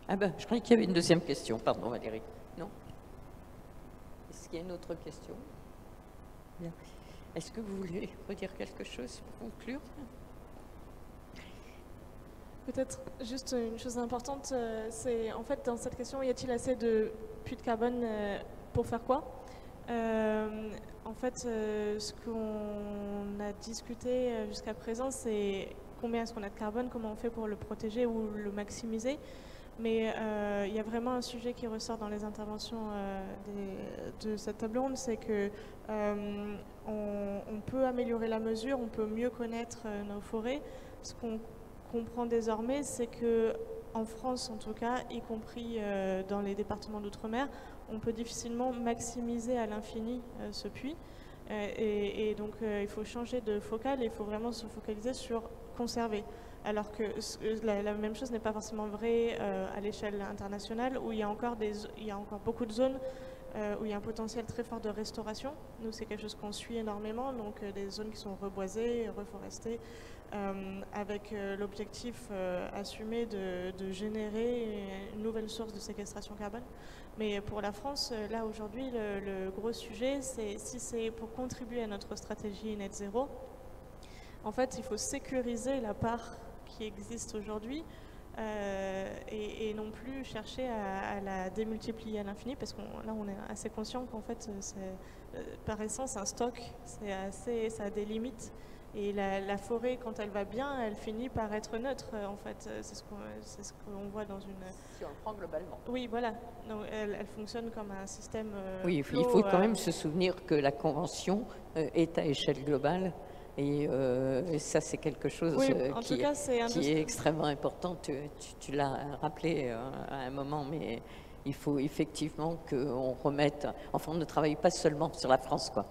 Ah ben, je croyais qu'il y avait une deuxième question. Pardon, Valérie. Non? Est-ce qu'il y a une autre question? Bien. Est-ce que vous voulez redire quelque chose pour conclure? Peut-être juste une chose importante, c'est en fait dans cette question, y a-t-il assez de puits de carbone pour faire quoi? En fait, ce qu'on a discuté jusqu'à présent, c'est combien est-ce qu'on a de carbone, comment on fait pour le protéger ou le maximiser. Mais il y a vraiment un sujet qui ressort dans les interventions de cette table ronde, c'est que on peut améliorer la mesure, on peut mieux connaître nos forêts. Ce qu'on comprend désormais, c'est que en France, en tout cas, y compris dans les départements d'outre-mer, on peut difficilement maximiser à l'infini ce puits. Et donc, il faut changer de focale et il faut vraiment se focaliser sur conserver. Alors que la même chose n'est pas forcément vraie à l'échelle internationale, où il y a encore beaucoup de zones où il y a un potentiel très fort de restauration. Nous, c'est quelque chose qu'on suit énormément, donc des zones qui sont reboisées, reforestées, avec l'objectif assumé de générer une nouvelle source de séquestration carbone. Mais pour la France, là aujourd'hui, le gros sujet, c'est si c'est pour contribuer à notre stratégie net zéro, en fait, il faut sécuriser la part qui existe aujourd'hui et non plus chercher à la démultiplier à l'infini, parce que là, on est assez conscient qu'en fait, par essence, un stock, ça a des limites. Et la forêt, quand elle va bien, elle finit par être neutre, en fait. C'est ce qu'on voit dans une... Si on le prend globalement. Oui, voilà. Donc, elle fonctionne comme un système... oui, il faut quand même se souvenir que la Convention est à échelle globale. Et ça, c'est quelque chose qui est extrêmement important. Tu l'as rappelé à un moment, mais il faut effectivement qu'on remette... Enfin, on ne travaille pas seulement sur la France, quoi.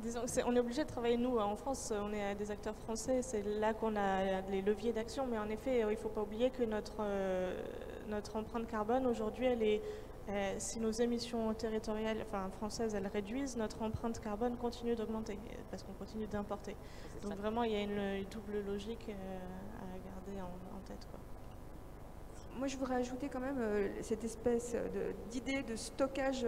Disons, on est obligé de travailler, nous, en France, on est des acteurs français, c'est là qu'on a les leviers d'action, mais en effet, il ne faut pas oublier que notre empreinte carbone, aujourd'hui, elle est... si nos émissions territoriales, enfin françaises, elles réduisent, notre empreinte carbone continue d'augmenter parce qu'on continue d'importer. Donc vraiment, il y a une double logique à garder en tête, quoi. Moi, je voudrais ajouter quand même cette espèce d'idée de stockage,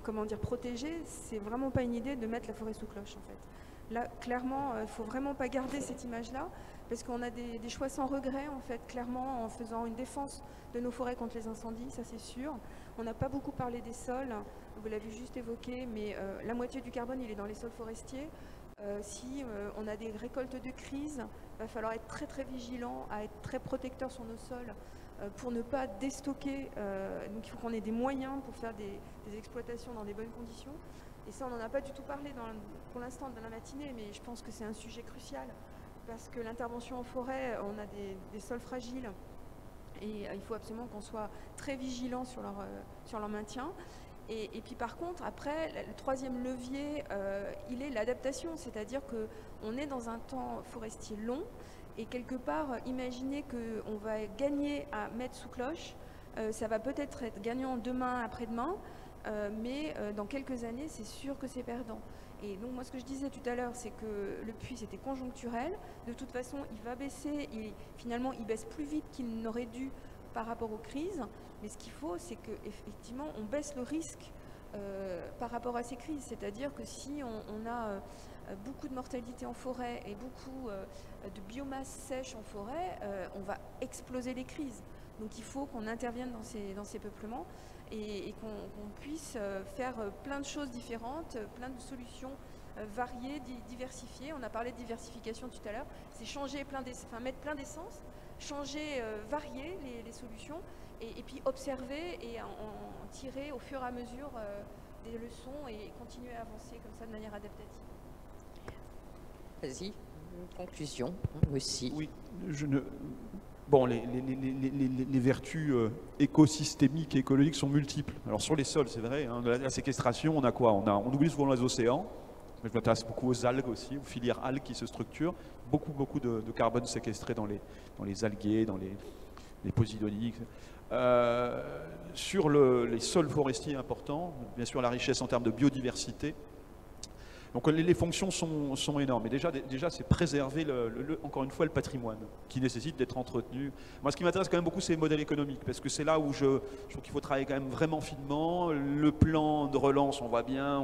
comment dire, protégé. C'est vraiment pas une idée de mettre la forêt sous cloche, en fait. Là, clairement, il ne faut vraiment pas garder cette image-là, parce qu'on a des choix sans regret, en fait, clairement, en faisant une défense de nos forêts contre les incendies, ça c'est sûr. On n'a pas beaucoup parlé des sols, vous l'avez juste évoqué, mais la moitié du carbone, il est dans les sols forestiers. Si on a des récoltes de crise, il va falloir être très très vigilant, à être très protecteur sur nos sols pour ne pas déstocker. Donc il faut qu'on ait des moyens pour faire des exploitations dans des bonnes conditions. Et ça, on n'en a pas du tout parlé pour l'instant dans la matinée, mais je pense que c'est un sujet crucial. Parce que l'intervention en forêt, on a des sols fragiles. Et il faut absolument qu'on soit très vigilant sur leur maintien. Et puis par contre, après, le troisième levier, il est l'adaptation. C'est-à-dire qu'on est dans un temps forestier long. Et quelque part, imaginer qu'on va gagner à mettre sous cloche, ça va peut-être être gagnant demain, après-demain, mais dans quelques années, c'est sûr que c'est perdant. Et donc moi, ce que je disais tout à l'heure, c'est que le puits, c'était conjoncturel. De toute façon, il va baisser. Finalement, il baisse plus vite qu'il n'aurait dû par rapport aux crises. Mais ce qu'il faut, c'est qu'effectivement, on baisse le risque par rapport à ces crises. C'est-à-dire que si on a beaucoup de mortalité en forêt et beaucoup de biomasse sèche en forêt, on va exploser les crises. Donc il faut qu'on intervienne dans ces peuplements et qu'on puisse faire plein de choses différentes, plein de solutions variées, diversifiées. On a parlé de diversification tout à l'heure. C'est changer mettre plein d'essence, changer, varier les solutions et puis observer et en tirer au fur et à mesure des leçons et continuer à avancer comme ça de manière adaptative. Vas-y, une conclusion aussi. Oui, bon, les vertus écosystémiques et écologiques sont multiples. Alors sur les sols, c'est vrai, hein, la séquestration, on a quoi? On oublie souvent les océans. Je m'intéresse beaucoup aux algues aussi, aux filières algues qui se structurent. Beaucoup de carbone séquestré dans les alguiers, dans les posidonies. Sur les sols forestiers importants, bien sûr la richesse en termes de biodiversité. Donc les fonctions sont énormes. Et déjà c'est préserver, encore une fois, le patrimoine, qui nécessite d'être entretenu. Moi, ce qui m'intéresse quand même beaucoup, c'est les modèles économiques, parce que c'est là où je trouve qu'il faut travailler quand même vraiment finement. Le plan de relance, on voit bien,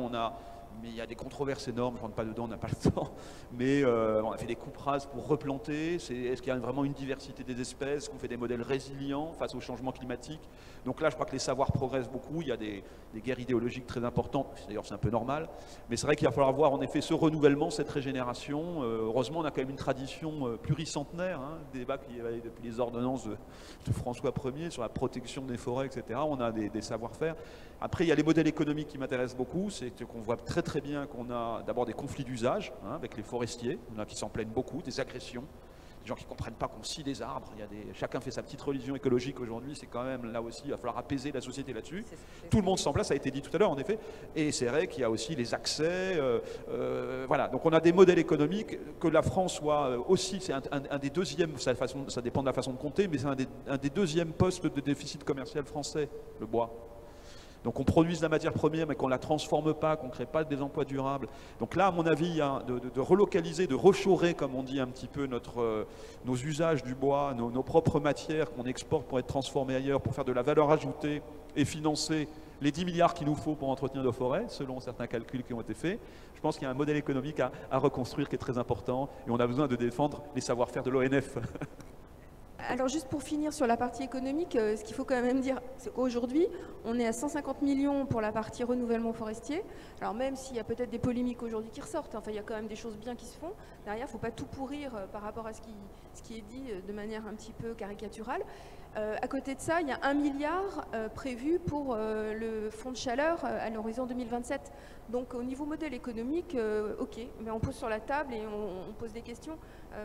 mais il y a des controverses énormes, je ne rentre pas dedans, on n'a pas le temps. Mais on a fait des coupes rases pour replanter. Est-ce qu'il y a vraiment une diversité des espèces? Est-ce qu'on fait des modèles résilients face au changement climatique? Donc là, je crois que les savoirs progressent beaucoup. Il y a des guerres idéologiques très importantes. D'ailleurs, c'est un peu normal. Mais c'est vrai qu'il va falloir voir en effet ce renouvellement, cette régénération. Heureusement, on a quand même une tradition pluricentenaire, hein, des débats qui avaient depuis les ordonnances de François Ier sur la protection des forêts, etc. On a des savoir-faire. Après, il y a les modèles économiques qui m'intéressent beaucoup. C'est qu'on voit très bien qu'on a d'abord des conflits d'usage avec les forestiers, qui s'en plaignent beaucoup, des agressions, des gens qui ne comprennent pas qu'on scie des arbres. Chacun fait sa petite religion écologique aujourd'hui, c'est quand même là aussi, il va falloir apaiser la société là-dessus. Tout le monde s'en place, ça a été dit tout à l'heure en effet, et c'est vrai qu'il y a aussi les accès, voilà. Donc on a des modèles économiques, que la France soit aussi, c'est un des deuxièmes, ça dépend de la façon de compter, mais c'est un des deuxièmes postes de déficit commercial français, le bois. Donc on produise la matière première, mais qu'on ne la transforme pas, qu'on ne crée pas des emplois durables. Donc là, à mon avis, il y a de relocaliser, de rechorer, comme on dit un petit peu, nos usages du bois, nos propres matières qu'on exporte pour être transformées ailleurs, pour faire de la valeur ajoutée et financer les 10 milliards qu'il nous faut pour entretenir nos forêts, selon certains calculs qui ont été faits. Je pense qu'il y a un modèle économique à reconstruire qui est très important et on a besoin de défendre les savoir-faire de l'ONF. Alors juste pour finir sur la partie économique, ce qu'il faut quand même dire, c'est qu'aujourd'hui, on est à 150 millions pour la partie renouvellement forestier. Alors même s'il y a peut-être des polémiques aujourd'hui qui ressortent, enfin il y a quand même des choses bien qui se font. Derrière, il ne faut pas tout pourrir par rapport à ce qui est dit de manière un petit peu caricaturale. À côté de ça, il y a 1 milliard prévu pour le fonds de chaleur à l'horizon 2027. Donc au niveau modèle économique, ok, mais on pose sur la table et on pose des questions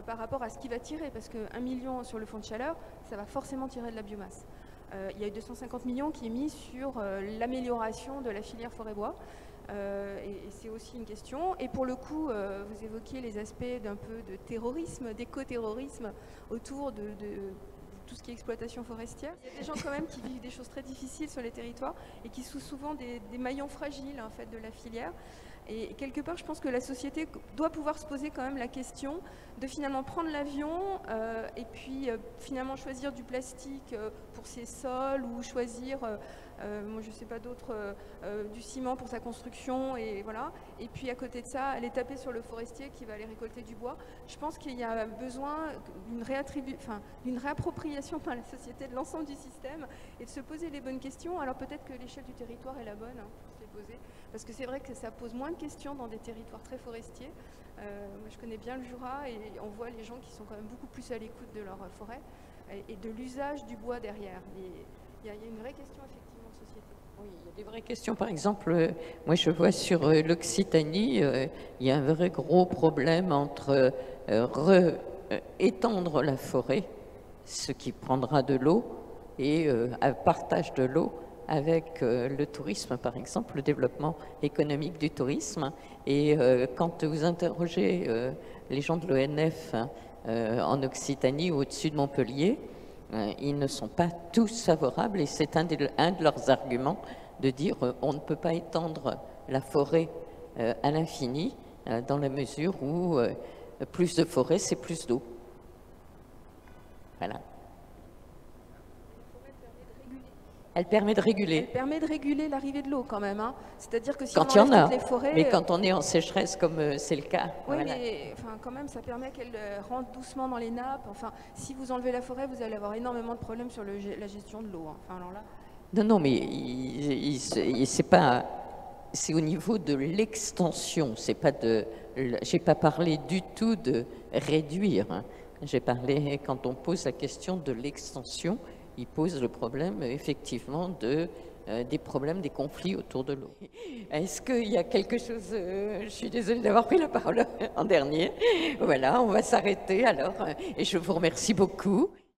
par rapport à ce qui va tirer, parce que 1 million sur le fonds de chaleur, ça va forcément tirer de la biomasse. Il y a eu 250 millions qui est mis sur l'amélioration de la filière forêt-bois. Et c'est aussi une question. Et pour le coup, vous évoquiez les aspects d'un peu de terrorisme, d'éco-terrorisme autour de tout ce qui est exploitation forestière. Il y a des gens quand même qui vivent des choses très difficiles sur les territoires et qui sont souvent des maillons fragiles en fait, de la filière. Et quelque part, je pense que la société doit pouvoir se poser quand même la question de finalement prendre l'avion et puis finalement choisir du plastique pour ses sols ou choisir, moi je sais pas d'autres, du ciment pour sa construction et voilà. Et puis à côté de ça, aller taper sur le forestier qui va aller récolter du bois. Je pense qu'il y a besoin d'une réappropriation par la société de l'ensemble du système et de se poser les bonnes questions. Alors peut-être que l'échelle du territoire est la bonne pour se les poser. Parce que c'est vrai que ça pose moins de questions dans des territoires très forestiers. Moi, je connais bien le Jura et on voit les gens qui sont quand même beaucoup plus à l'écoute de leur forêt. et de l'usage du bois derrière. Il y a une vraie question effectivement de société. Oui, il y a des vraies questions. Par exemple, moi je vois sur l'Occitanie, il y a un vrai gros problème entre étendre la forêt, ce qui prendra de l'eau, et un partage de l'eau avec le tourisme, par exemple, le développement économique du tourisme. Et quand vous interrogez les gens de l'ONF en Occitanie ou au-dessus de Montpellier, ils ne sont pas tous favorables, et c'est un de leurs arguments de dire on ne peut pas étendre la forêt à l'infini, dans la mesure où plus de forêt, c'est plus d'eau. Voilà. Elle permet de réguler. Elle permet de réguler l'arrivée de l'eau quand même. Hein. C'est-à-dire que si Quand on il y en enlève a, toutes les forêts... mais quand on est en sécheresse comme c'est le cas. Oui, voilà. mais enfin, quand même, ça permet qu'elle rentre doucement dans les nappes. Enfin, si vous enlevez la forêt, vous allez avoir énormément de problèmes sur la gestion de l'eau. Hein. Enfin, alors là... Non, mais c'est pas... C'est au niveau de l'extension. C'est pas de... J'ai pas parlé du tout de réduire. Hein. J'ai parlé, quand on pose la question de l'extension, il pose le problème, effectivement, des problèmes, des conflits autour de l'eau. Est-ce qu'il y a quelque chose... je suis désolée d'avoir pris la parole en dernier. Voilà, on va s'arrêter alors. Et je vous remercie beaucoup.